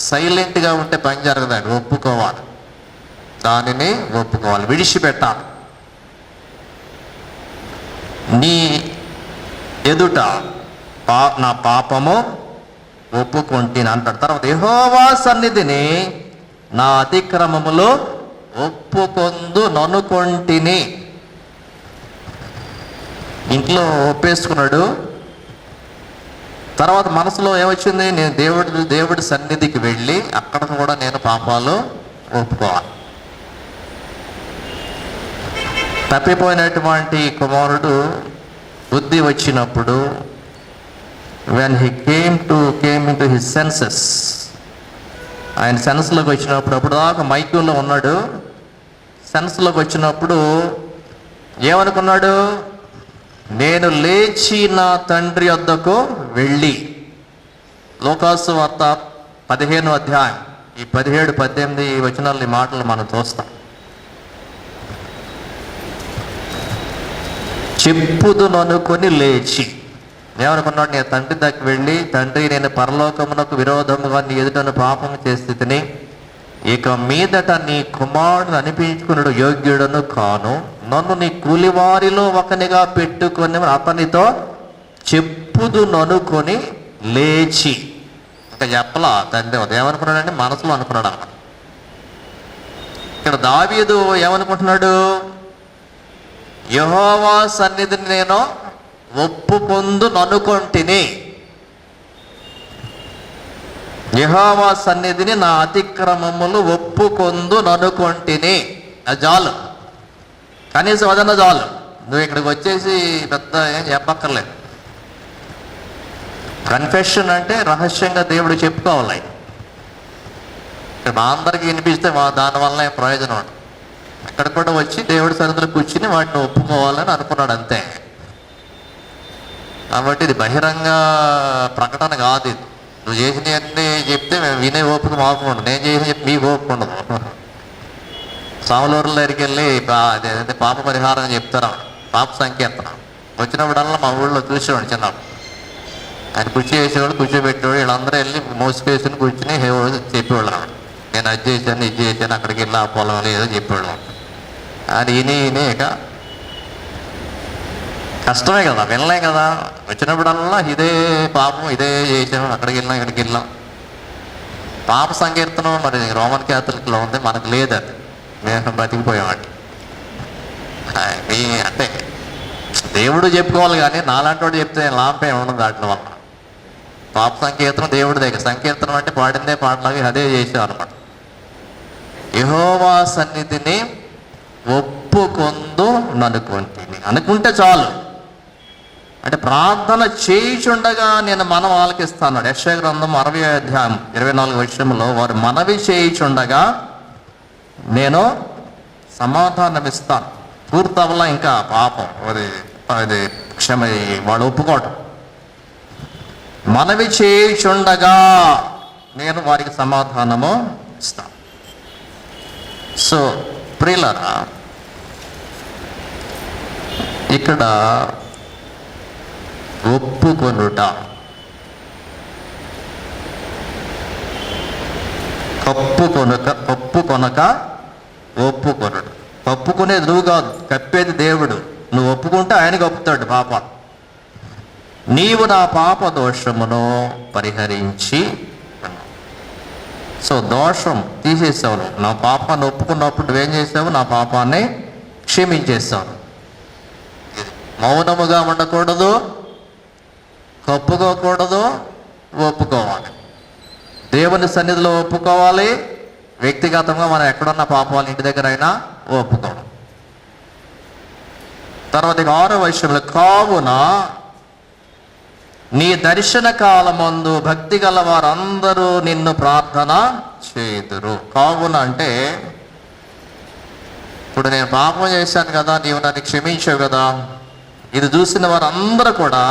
సైలెంట్గా ఉంటే పని జరగదండి. ఒప్పుకోవాలి, దానిని ఒప్పుకోవాలి, విడిచిపెట్టాలి. నీ ఎదుట నా పాపము ఒప్పుకొంటిని అంటాడు. తర్వాత యెహోవా సన్నిధిని నా అతిక్రమములు ఒప్పుకొందు ననుకొంటిని. ఇంట్లో ఒప్పేసుకున్నాడు. తర్వాత మనసులో ఏమొచ్చింది? నేను దేవుడి సన్నిధికి వెళ్ళి అక్కడ కూడా నేను పాపాలు ఒప్పుకోవాలి. తప్పిపోయినటువంటి కుమారుడు బుద్ధి వచ్చినప్పుడు, when he came into his senses, ఆయన సెన్స్లోకి వచ్చినప్పుడు, అప్పుడు దాకా మైక్యూలో ఉన్నాడు. సెన్స్లోకి వచ్చినప్పుడు ఏమనుకున్నాడు? నేను లేచి నా తండ్రి వద్దకు వెళ్ళి, లోకాసు వార్త 15వ అధ్యాయం ఈ 17, 18 వచనాలు, ఈ మాటలు మనం చూస్తాం. చెప్పుదుననుకొని లేచి ఏమనుకున్నాడు? నేను తండ్రి దగ్గరికి వెళ్ళి, తండ్రి, నేను పరలోకమునకు విరోధముగా నీ ఎదుటను పాపము చేసి తిని, ఇక మీదట నీ కుమారుడు అనిపించుకున్నాడు యోగ్యుడను కాను, నన్ను నీ కూలివారిలో ఒకనిగా పెట్టుకొని అతనితో చెప్పుదుననుకొని లేచి. ఇంకా చెప్పలా తండ్రి ఏమనుకున్నాడంటే మనసులో అనుకున్నాడు అన్నమాట. ఇక్కడ దావీదు ఏమనుకుంటున్నాడు? యెహోవా సన్నిధిని నేను ఒప్పుకొందుననుకొంటిని, యెహోవా సన్నిధిని నా అతిక్రమములు ఒప్పుకొందుననుకొంటిని. అది చాలు, కనీసం అదన్నా చాలు. నువ్వు ఇక్కడికి వచ్చేసి పెద్ద ఏం చెప్పక్కర్లేదు. కన్ఫెషన్ అంటే రహస్యంగా దేవుడు చెప్పుకోవాలి. మా అందరికీ వినిపిస్తే దానివల్ల ఏం ప్రయోజనం ఉండదు. అక్కడ కూడా వచ్చి దేవుడి సన్నిధిలో కూర్చుని వాటిని ఒప్పుకోవాలని అనుకున్నాడు అంతే. కాబట్టి ఇది బహిరంగ ప్రకటన కాదు. ఇది నువ్వు చేసినవన్నీ చెప్తే మేము వినే ఓపిక మాకు ఉండదు, నేను చేసిన చెప్పి మీకు ఓపిక ఉండదు. సాములూరుల దగ్గరికి వెళ్ళి అదేంటే పాప పరిహారం చెప్తారా, పాప సంకీర్తనం వచ్చినప్పుడల్లా మా ఊళ్ళో చూసేవాడు చిన్నప్పుడు. ఆయన కుర్చీ వేసేవాడు, కూర్చోబెట్టేవాడు, వీళ్ళందరూ వెళ్ళి మోసుకేసుకుని కూర్చుని చెప్పేవాళ్ళు. నేను అది చేశాను, ఇది చేశాను, అక్కడికి వెళ్ళి ఆ పొలం ఏదో చెప్పేవాళ్ళం. అది విని ఇక కష్టమే కదా, వినలేం కదా. వచ్చినప్పుడల్లా ఇదే పాపం, ఇదే చేసాం, అక్కడికి వెళ్ళాం, ఇక్కడికి వెళ్ళాం. పాప సంకీర్తనం మరి రోమన్ క్యాథలిక్లో ఉంది, మనకు లేదు. అది మేము బతికిపోయామండి. అంటే దేవుడు చెప్పుకోవాలి కానీ నాలాంటి వాడు చెప్తే లాభం ఏమి ఉండదు దాంట్లో వల్ల. పాప సంకీర్తనం దేవుడి దగ్గర, సంకీర్తనం అంటే పాడిందే పాటలాగా అదే చేసాం అనమాట. యెహోవా సన్నిధిని ఒప్పుకొందుననుకొంటిని అనుకుంటే చాలు. అంటే ప్రార్థన చేయుచుండగా నేను మనం ఆలకిస్తాను. యెషయా గ్రంథం 60వ అధ్యాయం 24వ వచనంలో, వారు మనవి చేయుచుండగా నేను సమాధానమిస్తాను. పూర్తవలా ఇంకా పాపం అది క్షమ వాడు ఒప్పుకోవటం. మనవి చేయుచుండగా నేను వారికి సమాధానము ఇస్తాను. సో ప్రియులారా, ఇక్కడ ఒప్పుకొనుట, కప్పుకొనక ఒప్పుకొనుట. కప్పుకునేది నువ్వు కాదు, కప్పేది దేవుడు. నువ్వు ఒప్పుకుంటే ఆయన కప్పుతాడు పాపాలు. నీవు నా పాప దోషమును పరిహరించి, సో దోషం తీసేసావు. నా పాపాన్ని ఒప్పుకున్నప్పుడు నువ్వేం చేసావు? నా పాపాన్ని క్షమించేసావు. మౌనముగా ఉండకూడదు, కప్పుకోకూడదు, ఒప్పుకోవాలి. దేవుని సన్నిధిలో ఒప్పుకోవాలి, వ్యక్తిగతంగా మనం ఎక్కడున్న పాపాలు ఇంటి దగ్గర అయినా ఒప్పుకోవడం. తర్వాత 6వ వచనంలో, కావున నీ దర్శన కాలమందు భక్తి గల వారందరూ నిన్ను ప్రార్థన చేయుదురు. కావున అంటే ఇప్పుడు నేను పాపం చేశాను కదా, నీవు నన్ను క్షమించావు కదా, ఇది చూసిన వారందరూ కూడా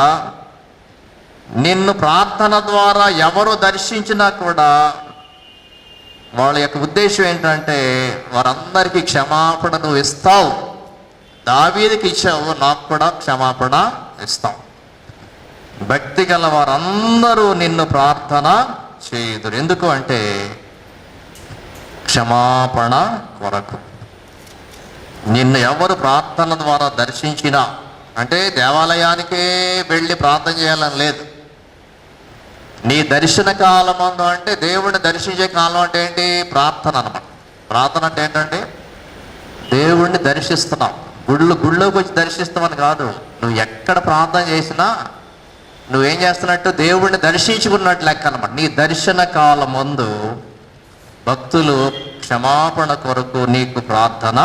నిన్ను ప్రార్థన ద్వారా ఎవరు దర్శించినా కూడా వాళ్ళ యొక్క ఉద్దేశం ఏంటంటే వారందరికీ క్షమాపణ నువ్వు ఇస్తావు. దావీదుకి ఇచ్చావు, నాకు కూడా క్షమాపణ ఇస్తావు. భక్తి గల వారందరూ నిన్ను ప్రార్థన చేయుదురు. ఎందుకు అంటే క్షమాపణ కొరకు. నిన్ను ఎవరు ప్రార్థన ద్వారా దర్శించినా, అంటే దేవాలయానికే వెళ్ళి ప్రార్థన చేయాలని లేదు. నీ దర్శన కాలమందు అంటే దేవుడిని దర్శించే కాలం అంటే ఏంటి? ప్రార్థన అన్నమాట. ప్రార్థన అంటే ఏంటంటే దేవుడిని దర్శిస్తున్నావు. గుళ్ళోకి వచ్చి దర్శిస్తామని కాదు. నువ్వు ఎక్కడ ప్రార్థన చేసినా నువ్వేం చేస్తున్నట్టు? దేవుడిని దర్శించుకున్నట్టు లెక్క అన్నమాట. నీ దర్శన కాలమందు భక్తులు క్షమాపణ కొరకు నీకు ప్రార్థన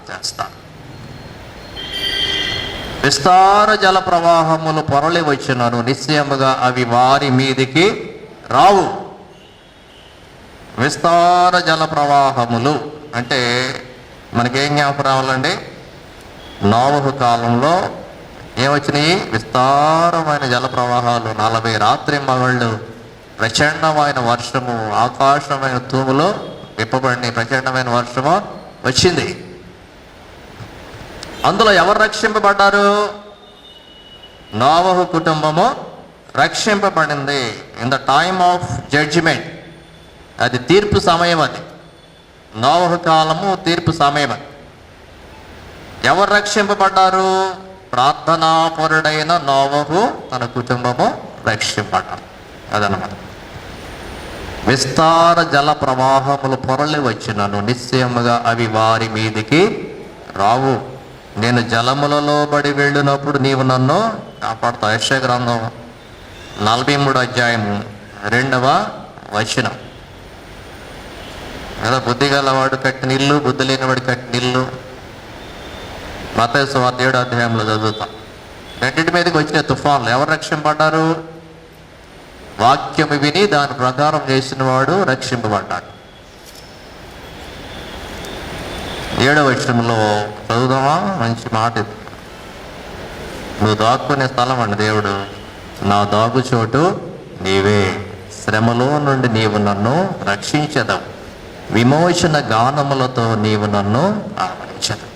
చేస్తారు. విస్తార జల ప్రవాహములు పొరలి వచ్చినను నిశ్చయముగా అవి వారి మీదికి రావు. విస్తార జల ప్రవాహములు అంటే మనకేం జ్ఞాపకం రావాలండి? నోవహు కాలంలో ఏమొచ్చినాయి? విస్తారమైన జల ప్రవాహాలు, 40 రాత్రి మగళ్ళు, ప్రచండమైన వర్షము, ఆకాశమైన తూములు విప్పబడిన ప్రచండమైన వర్షము వచ్చింది. అందులో ఎవరు రక్షింపబడ్డారు? నోవహు కుటుంబము రక్షింపబడింది. In the time of judgement, అది తీర్పు సమయం. అది నోవహు కాలము తీర్పు సమయం. అది ఎవరు రక్షింపబడ్డారు? ప్రార్థనాపరుడైన నోవహు తన కుటుంబము రక్షింపబడ్డారు. అదనమాట. విస్తార జల ప్రవాహములు పొరలి వచ్చినను నిశ్చయముగా అవి వారి మీదికి రావు. నేను జలములలో బడి వెళ్ళినప్పుడు నీవు నన్ను కాపాడుతావు. యెషయా గ్రంథం 43వ అధ్యాయము 2వ వచనం. ఏదో బుద్ధి గలవాడు కట్టిన ఇల్లు, బుద్ధి లేనివాడు కట్టిన ఇల్లు. మత్తయి సువార్త 7వ అధ్యాయంలో చదువుతాం. రెండింటి మీదకి వచ్చిన తుఫాన్లు ఎవరు రక్షింపబడ్డారు? వాక్యము విని దాని ప్రకారం చేసిన వాడు రక్షింపబడ్డాడు. 7వ వచనంలో చదువుదామా? మంచి మాట ఇది. నువ్వు దాక్కునే స్థలం అండి దేవుడు. నా దాగు చోటు నీవే, శ్రమలో నుండి నీవు నన్ను రక్షించదవు, విమోచన గానములతో నీవు నన్ను ఆవరించదు.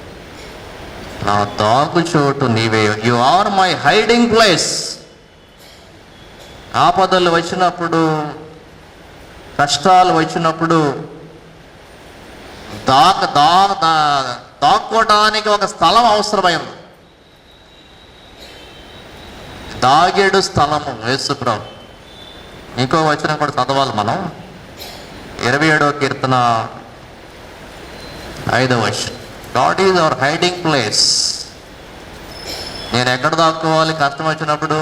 నా దాగు చోటు నీవే. You are my hiding place. ఆపదలు వచ్చినప్పుడు, కష్టాలు వచ్చినప్పుడు దాక్కోవడానికి ఒక స్థలం అవసరమైంది. దాగేడు స్థలము యేసుప్రభు. ఇంకో వచనం కూడా చదవాలి మనం. 27వ కీర్తన 5వ వచనం. God is our hiding place. నేను ఎక్కడ దాక్కోవాలి? కష్టం వచ్చినప్పుడు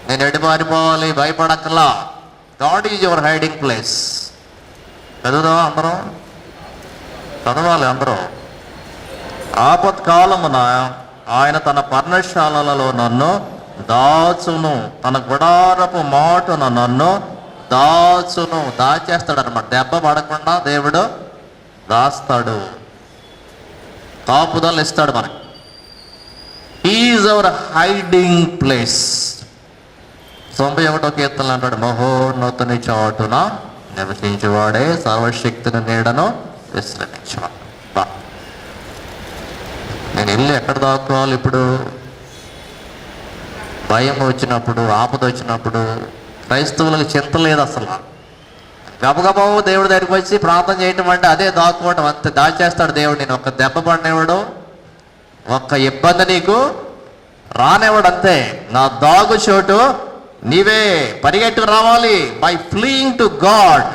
నేను ఎడిపారిపోవాలి, భయపడక్కలా. God is your hiding place. చదువుదామా అందరం? చదవాలి అందరూ. ఆపత్కాలమున ఆయన తన పర్ణశాలలో నన్ను దాచును, తన గుడారపు మాటున నన్ను దాచును. దాచేస్తాడు అనమాట. దెబ్బ పడకుండా దేవుడు దాస్తాడు, కాపుదలు ఇస్తాడు మనకి. Is our hiding place. 91వ కీర్తనలు అంటాడు, మహోన్నతుని చాటున నివసించువాడే సర్వశక్తిని నీడను విశ్రమించువాడు. నేను ఇల్లు ఎక్కడ దాక్కోవాలి? ఇప్పుడు భయం వచ్చినప్పుడు, ఆపద వచ్చినప్పుడు క్రైస్తవులకు చింత లేదు అసలు. గబగబాబు దేవుడి దగ్గరికి వచ్చి ప్రార్థన చేయటం అంటే అదే దాక్కోవడం. అంతే, దాచేస్తాడు దేవుడు. నేను ఒక్క దెబ్బ పడినవాడు, ఒక్క ఇబ్బంది నీకు రానివాడు. అంతే. నా దాగు చోటు నీవే. పరిగెట్టు రావాలి. By fleeing to God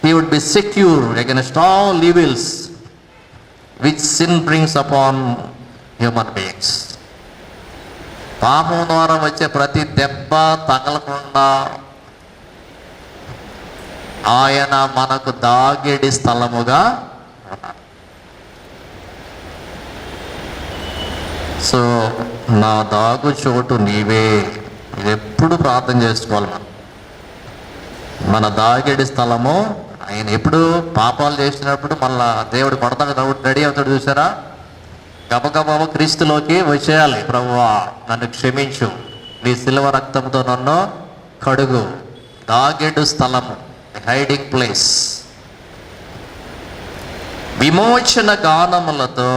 he would be secure against all evils which sin brings upon human beings. పాపం ద్వారా వచ్చే ప్రతి దెబ్బ తగలకుండా ఆయన మనకు దాగేడి స్థలముగా ఉన్నాడు. సో నా దాగు చోటు నీవే. ఇది ఎప్పుడు ప్రార్థన చేసుకోవాలి మనం. మన దాగేడి స్థలము ఆయన. ఎప్పుడు పాపాలు చేసినప్పుడు మళ్ళా దేవుడు కొడతాడు, రెడీ అవుతాడు. చూసారా? గబగబా క్రీస్తులోకి వచ్చేయాలి. ప్రభువా నన్ను క్షమించు, నీ శిలువ రక్తంతో నన్ను కడుగు. దాగేడు స్థలము, హైడింగ్ ప్లేస్. విమోచన గానములతో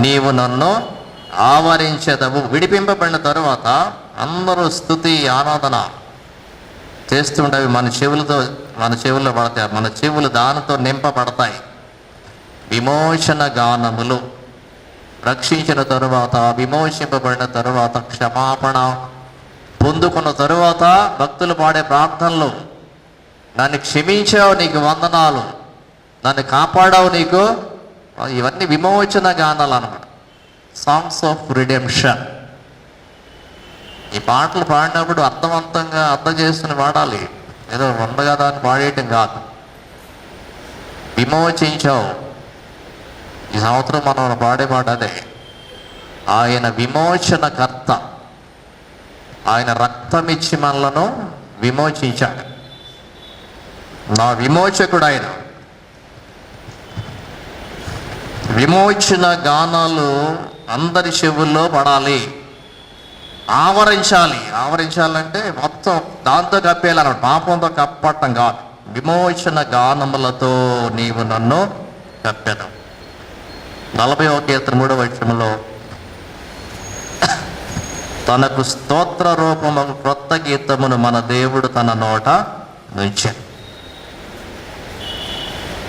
నీవు నన్ను ఆవరించెదవు. విడిపింపబడిన తరువాత అందరూ స్తుతి ఆరాధన చేస్తుండవి మన చెవుల్లో పడతాయి. మన చెవులు దానితో నింపబడతాయి. విమోచన గానములు. రక్షించిన తరువాత, విమోచింపబడిన తరువాత, క్షమాపణ పొందుకున్న తరువాత భక్తులు పాడే ప్రార్థనలు, నన్ను క్షమించావు, నీకు వందనాలు, నన్ను కాపాడావు, నీకు, ఇవన్నీ విమోచన గానాలు అన్నమాట. Songs of redemption. ఈ పాటలు పాడినప్పుడు అర్థవంతంగా అర్థం చేసుకుని పాడాలి. ఏదో వందగా దాన్ని పాడేయటం కాదు. విమోచించావు. ఈ సంవత్సరం మనం పాడే పాట అదే. ఆయన విమోచనకర్త. ఆయన రక్తమిచ్చి మనలను విమోచించాడు. నా విమోచకుడైన. విమోచన గానాలు అందరి చెవుల్లో పడాలి, ఆవరించాలంటే మొత్తం దాంతో కప్పేయాలన్నమాట, పాపంతో కప్పటం కాదు. విమోచన గానములతో నీవు నన్ను కప్పెదవు. 40వ కీర్తన 3వ వచనంలో తనకు స్తోత్ర రూపము క్రొత్త గీతమును మన దేవుడు తన నోట నుంచాడు.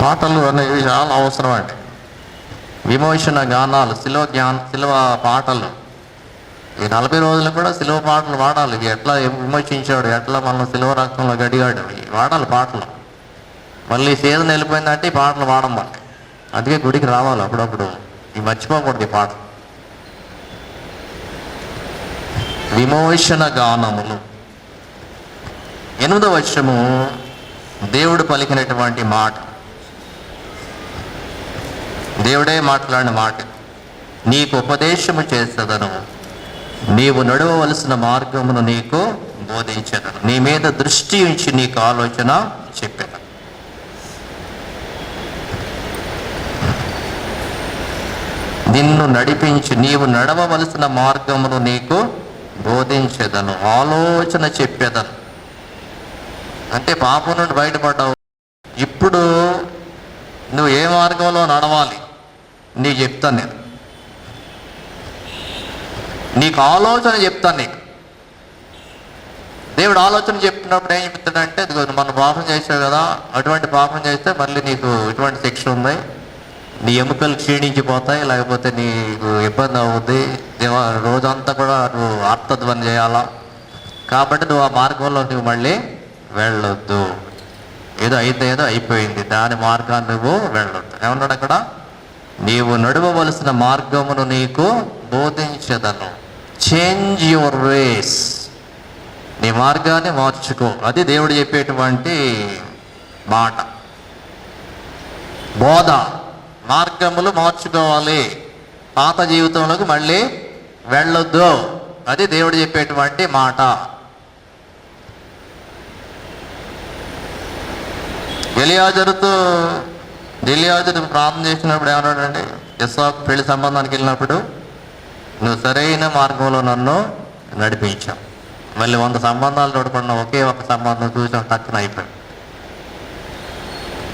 పాటలు అనేవి చాలా అవసరం అండి. విమోచన గానాలు, శిలువ పాటలు. ఈ 40 రోజులు కూడా శిలువ పాటలు పాడాలి. ఇవి ఎట్లా విమోచించాడు, ఎట్లా మనం శిలువ రక్తంలో గడిగాడు, వాడాలి పాటలు. మళ్ళీ సీజన్ వెళ్ళిపోయిందంటే ఈ పాటలు పాడమండి. అందుకే గుడికి రావాలి అప్పుడప్పుడు, ఇవి మర్చిపోకూడదు ఈ పాటలు. విమోచన గానములు. 8వ వచనము దేవుడు పలికినటువంటి మాట, దేవుడే మాట్లాడిన మాట. నీకు ఉపదేశము చేసేదను, నీవు నడవవలసిన మార్గమును నీకు బోధించేదను, నీ మీద దృష్టి ఉంచి నీకు ఆలోచన చెప్పేదను. నిన్ను నడిపించి నీవు నడవవలసిన మార్గమును నీకు బోధించేదను, ఆలోచన చెప్పేదను. అంటే పాపం నుండి బయటపడ్డావు, ఇప్పుడు నువ్వు ఏ మార్గంలో నడవాలి నీకు చెప్తాను. నీకు ఆలోచన చెప్తాను. నీకు దేవుడు ఆలోచన చెప్తున్నప్పుడు ఏం చెప్తాడంటే, మనం పాపం చేసావు కదా, అటువంటి పాపం చేస్తే మళ్ళీ నీకు ఇటువంటి శిక్ష ఉంది, నీ ఎముకలు క్షీణించిపోతాయి, లేకపోతే నీకు ఇబ్బంది అవుద్ది, రోజంతా కూడా నువ్వు ఆర్తధ్వని చేయాలా, కాబట్టి నువ్వు ఆ మార్గంలో నువ్వు మళ్ళీ వెళ్ళొద్దు. ఏదో అయిపోయింది, దాని మార్గాన్ని నువ్వు వెళ్ళొద్దు. ఏమన్నాడు అక్కడ? నీవు నడవవలసిన మార్గమును నీకు బోధించదను. చేంజ్ యువర్ వేస్, నీ మార్గాన్ని మార్చుకో. అది దేవుడు చెప్పేటువంటి మాట. బోధ, మార్గములు మార్చుకోవాలి, పాత జీవితంలోకి మళ్ళీ వెళ్ళొద్దు, అది దేవుడు చెప్పేటువంటి మాట. ఎలియాజరు ప్రార్థన చేసినప్పుడు ఏమన్నాడండి? ఇస్సాకు పెళ్లి సంబంధానికి వెళ్ళినప్పుడు, నువ్వు సరైన మార్గంలో నన్ను నడిపించావు. మళ్ళీ 100 సంబంధాలు చూడకుండా ఒకే ఒక సంబంధం చూసాం, టక్కున అయిపోయాడు.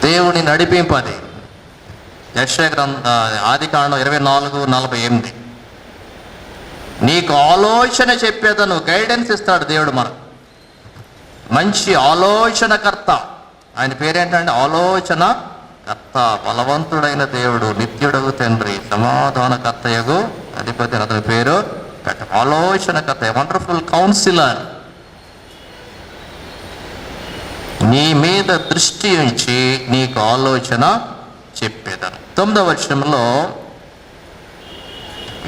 దేవుని నడిపింపది. యెషయా ఆదికాండం 24:48. నీకు ఆలోచన చెప్పేదను, గైడెన్స్ ఇస్తాడు దేవుడు మనకు. మంచి ఆలోచనకర్త, ఆయన పేరేంటంటే ఆలోచన కర్త. బలవంతుడైన దేవుడు, నిత్యుడగు తండ్రి, సమాధానకర్తయగు అధిపతి, అతని పేరు ఆలోచనకర్త, వండర్ఫుల్ కౌన్సిలర్. నీ మీద దృష్టి ఉంచి నీకు ఆలోచన చెప్పేదను. 9వ వచనంలో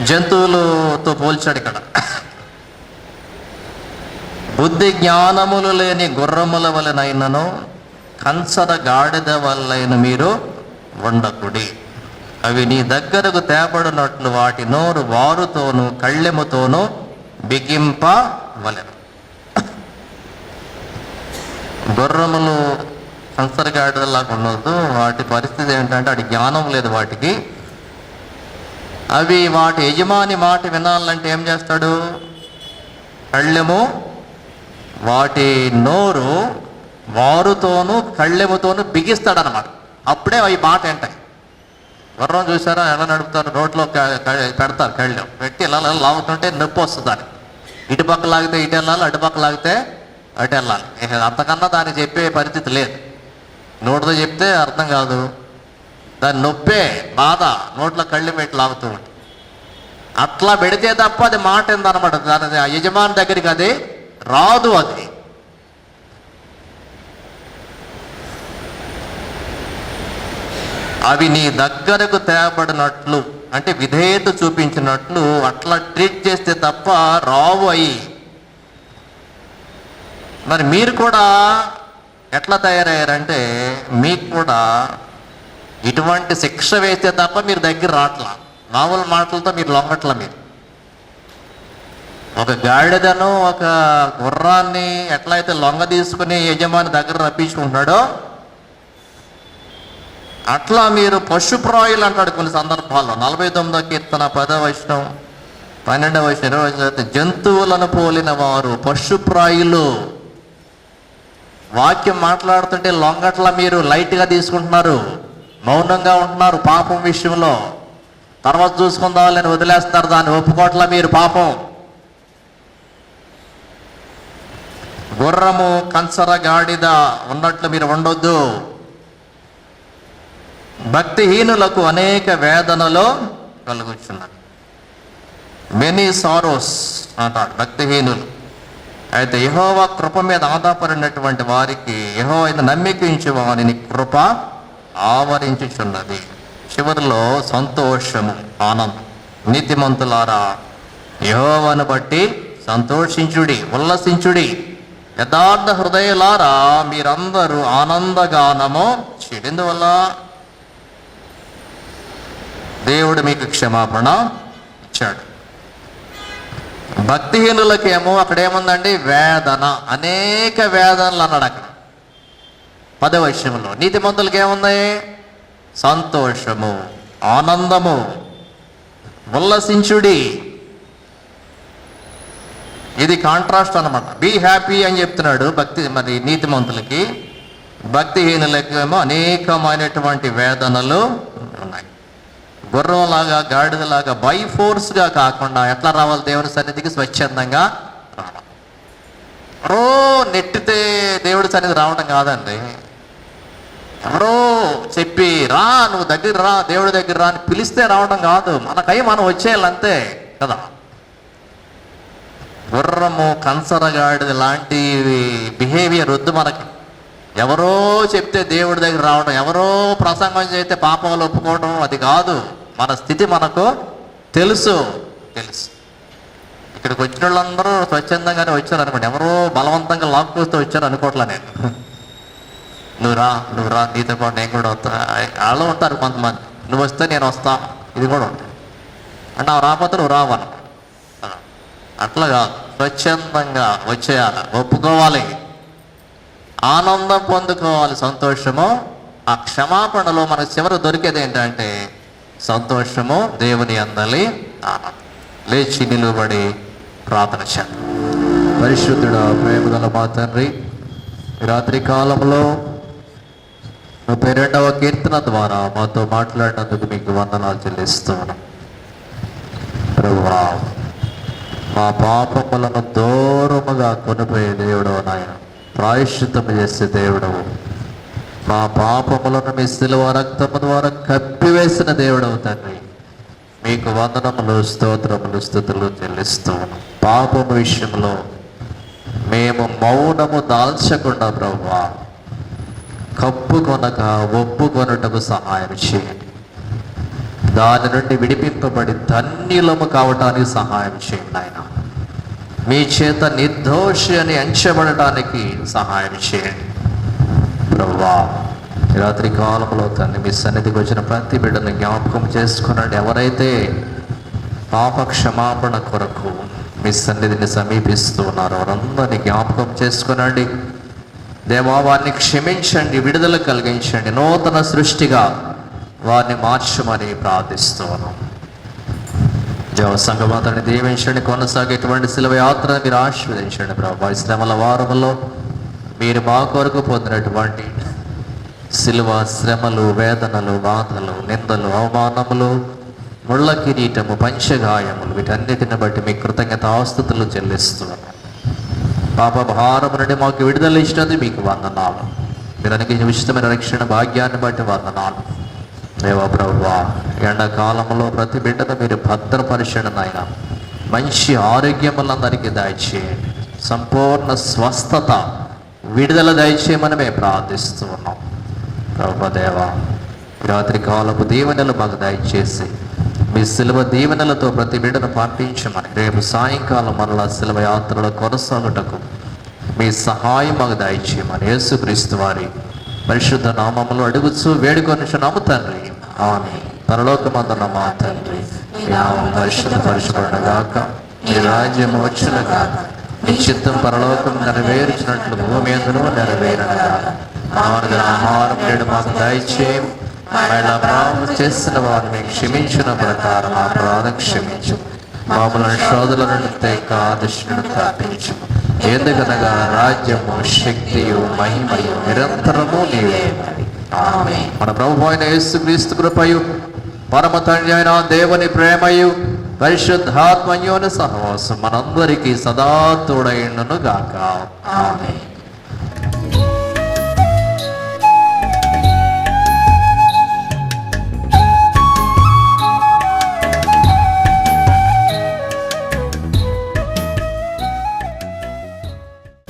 జంతువులతో పోల్చాడు ఇక్కడ. బుద్ధి జ్ఞానములు లేని గుర్రముల వలనైనను కంచర గాడిద వలన మీరు ఉండకుడి. అవి నీ దగ్గరకు తేపడినట్లు వాటి నోరు వారుతోనూ కళ్ళెముతోనూ బిగింపవలెను. గుర్రములు కంచర గాడిదలాగా ఉండదు. వాటి పరిస్థితి ఏంటంటే, వాటి జ్ఞానం లేదు వాటికి. అవి వాటి యజమాని మాట వినాలంటే ఏం చేస్తాడు? కళ్ళెము, వాటి నోరు వారుతోనూ కళ్ళెముతోనూ బిగిస్తాడనమాట. అప్పుడే అవి మాట ఏంటాయి. గుర్రం చూసారా ఎలా నడుపుతారు? రోడ్లో పెడతారు, కళ్ళెం పెట్టి ఇలా లాగుతుంటే నొప్పి వస్తుంది. దానికి ఇటుపక్క లాగితే ఇటు వెళ్ళాలి, అటుపక్క లాగితే అటు వెళ్ళాలి. అంతకన్నా దానికి చెప్పే పరిస్థితి లేదు. నోటితో చెప్తే అర్థం కాదు, దాని నొప్పే బాధ, నోట్లో కళ్ళు పెట్టి లాగుతూ ఉంటుంది. అట్లా పెడితే తప్ప అది మాట ఏందనమాట. దాని యజమాని దగ్గరికి అది రాదు. అది అవి నీ దగ్గరకు తేబడినట్లు అంటే విధేయత చూపించినట్లు అట్లా ట్రీట్ చేస్తే తప్ప రావు అయి. మరి మీరు కూడా ఎట్లా తయారయ్యారంటే, మీకు కూడా ఇటువంటి శిక్ష వేస్తే తప్ప మీరు దగ్గర రావట్లా. మామూలు మాటలతో మీరు లొంగట్లా. మీరు ఒక గాడిదను, ఒక గుర్రాన్ని ఎట్లయితే లొంగ తీసుకుని యజమాని దగ్గర రప్పించుకుంటున్నాడో, అట్లా మీరు పశుప్రాయులు అంటాడు కొన్ని సందర్భాల్లో. 49వ కీర్తన 10వ వచనం, 12వ వచనం, 20వ వచనం, జంతువులను పోలిన వారు పశుప్రాయులు. వాక్యం మాట్లాడుతుంటే లొంగట్లా మీరు లైట్గా తీసుకుంటున్నారు, మౌనంగా ఉంటున్నారు పాపం విషయంలో. తర్వాత చూసుకుందామని వదిలేస్తున్నారు, దాన్ని ఒప్పుకోట్లా మీరు పాపం. గుర్రము కంచర గాడిద ఉన్నట్లు మీరు ఉండొద్దు. భక్తిహీనులకు అనేక వేదనలు కలుగుచున్నది. మెనీ సారోస్ అంటాడు భక్తిహీనులు. అయితే యెహోవా కృప మీద ఆధారపడినటువంటి వారికి, యెహోవా నమ్మికించే వారిని కృప ఆవరించుచున్నది. చివరిలో సంతోషము, ఆనందం. నీతిమంతులారా యెహోవాను బట్టి సంతోషించుడి, ఉల్లసించుడి. యథార్థ హృదయులారా మీరందరూ ఆనందగానము చేయుడి. ఎందువల్ల దేవుడు మీకు క్షమాపణ ఇచ్చాడు. భక్తిహీనులకేమో అక్కడ ఏముందండి? వేదన, అనేక వేదనలు అన్నాడు అక్కడ 10వ వచనంలో. నీతిమంతులకి ఏముంది? సంతోషము, ఆనందము, ఉల్లసించుడి. ఇది కాంట్రాస్ట్ అన్నమాట. బీ హ్యాపీ అని చెప్తున్నాడు మరి నీతిమంతులకి. భక్తిహీనులకి ఏమో అనేకమైనటువంటి వేదనలు ఉన్నాయి. గుర్రంలాగా గాడిదలాగా బై ఫోర్స్గా కాకుండా ఎట్లా రావాలి దేవుని సన్నిధికి? స్వచ్ఛందంగా రావాలి. ఎవరో నెట్టితే దేవుడి సన్నిధి రావడం కాదండి. ఎవరో చెప్పి రా, నువ్వు దగ్గర రా, దేవుడి దగ్గర రా అని పిలిస్తే రావడం కాదు. మనకై మనం వచ్చేయాలంతే కదా. గుర్రము కంచరగాడిది లాంటి బిహేవియర్ వద్దు మనకి. ఎవరో చెప్తే దేవుడి దగ్గర రావడం, ఎవరో ప్రసంగం చేస్తే పాపంలో ఒప్పుకోవడం, అది కాదు. మన స్థితి మనకు తెలుసు. ఇక్కడికి వచ్చిన వాళ్ళందరూ స్వచ్ఛందంగానే వచ్చారు అనుకోండి. ఎవరో బలవంతంగా లాక్కొస్తూ వచ్చారు అనుకోవట్లా నేను. నువ్వు రా నీతో పాటు నేను కూడా వస్తా. వాళ్ళు ఉంటారు కొంతమంది, నువ్వు వస్తే నేను వస్తా, ఇది కూడా ఉంటుంది. అంటే అవి రాకపోతే నువ్వు రావను. అట్లా కాదు, స్వచ్ఛందంగా వచ్చేయాలి, ఒప్పుకోవాలి, ఆనందం పొందుకోవాలి, సంతోషము. ఆ క్షమాపణలో మనకు చివరి దొరికేది ఏంటంటే సంతోషము, దేవుని అందలి ఆనందం. లేచి నిలువబడి ప్రార్థన చేద్దాం. పరిశుద్ధుడా, ప్రేమగల మా తండ్రి, రాత్రి కాలంలో 32వ కీర్తన ద్వారా మాతో మాట్లాడినందుకు మీకు వందనాలు చెల్లిస్తున్నాను ప్రభువా. మా పాపములను దూరముగా కొనిపోయే దేవుడవు నాయన, ప్రాయశ్చిత్తము చేసే దేవుడవు. మా పాపములను మీ శిలువ రక్తము ద్వారా కప్పివేసిన దేవుడవు తండ్రి. మీకు వందనములు, స్తోత్రములు, స్తుతులు చెల్లిస్తున్నాను. పాపము విషయంలో మేము మౌనము దాల్చకుండా ప్రభువా, కప్పుకొనక ఒప్పుకొనటకు సహాయం చేయండి. దాని నుండి విడిపింపబడి ధన్యులము కావటానికి సహాయం చేయండి ఆయన. మీ చేత నిర్దోషి అని ఎంచబడటానికి సహాయం చేయండి ప్రభువా. రాత్రి కాలంలో తండ్రి మీ సన్నిధికి వచ్చిన ప్రతి బిడ్డను జ్ఞాపకం చేసుకున్నాడు. ఎవరైతే పాప క్షమాపణ కొరకు మీ సన్నిధిని సమీపిస్తూ ఉన్నారో వారందరినీ జ్ఞాపకం చేసుకునండి దేవా. వారిని క్షమించండి, విడుదల కలిగించండి, నూతన సృష్టిగా వారిని మార్చమని ప్రార్థిస్తున్నాను. దేవ సంఘమాతని దీవించండి, కొనసాగేటువంటి శిలువ యాత్రను మీరు ఆశీర్వదించండి ప్రభా. ఈ శ్రమల వారములో మీరు మా కొరకు పొందినటువంటి శిలువ శ్రమలు, వేదనలు, బాధలు, నిందలు, అవమానములు, ముళ్ళ కిరీటము, పంచగాయములు, వీటన్నిటిని బట్టి మీ కృతజ్ఞతాస్తుతులు చెల్లిస్తున్నాను. పాప భారము నుండి మాకు విడుదల ఇచ్చినది మీకు వందనాలు. మీరు అనుగ్రహించిన ఉచితమైన రక్షణ భాగ్యాన్ని బట్టి వందనాలు దేవా ప్రభువా. ఎండాకాలంలో ప్రతి బిడ్డను మీరు భద్రపరిచండి నాయన. మంచి ఆరోగ్యములందరికీ దయచేయండి, సంపూర్ణ స్వస్థత, విడుదల దయచేయమని మేము ప్రార్థిస్తూ ఉన్నాం ప్రభు దేవా. రాత్రి కాలపు దీవెనలు మాకు దయచేసి మీ శిలువ దీవెనలతో ప్రతి బిడ్డను పంపించమని, రేపు సాయంకాలం మరలా శిలువ యాత్రలో కొనసాగుటకు మీ సహాయం మాకు దయచేయమని యేసుక్రీస్తు వారి పరిశుద్ధ నామములో అడుగుచూ వేడుకొనుచున్నాము తండ్రి. ఆమేన్. పరలోకమందున్న మా తండ్రి, మీ నామము పరిశుద్ధపరచబడుగాక, మీ రాజ్యము వచ్చునుగాక, మీ చిత్తం పరలోకం నెరవేర్చినట్లు భూమి యందును నెరవేరునుగాక. మానవ ఆహారం నేడు మాకు దయచేయం, మళ్ళా పాపము చేసిన వారిని క్షమించిన ప్రకారం మా అపరాధం క్షమించు. మమ్మల్ని శోధుల నుండి తెగ ఆదర్శను తప్పించు. ఎందుకనగా రాజ్యము, శక్తియు, మహిమయు నిరంతరము నీవే. ఆమేన్. మన ప్రభువు అయిన యేసుక్రీస్తు కృపయు, పరమ తండ్రి అయిన దేవుని ప్రేమయు, పరిశుద్ధాత్మయోని సహవాసం మనందరికీ సదా తోడైండును గాక. ఆమేన్.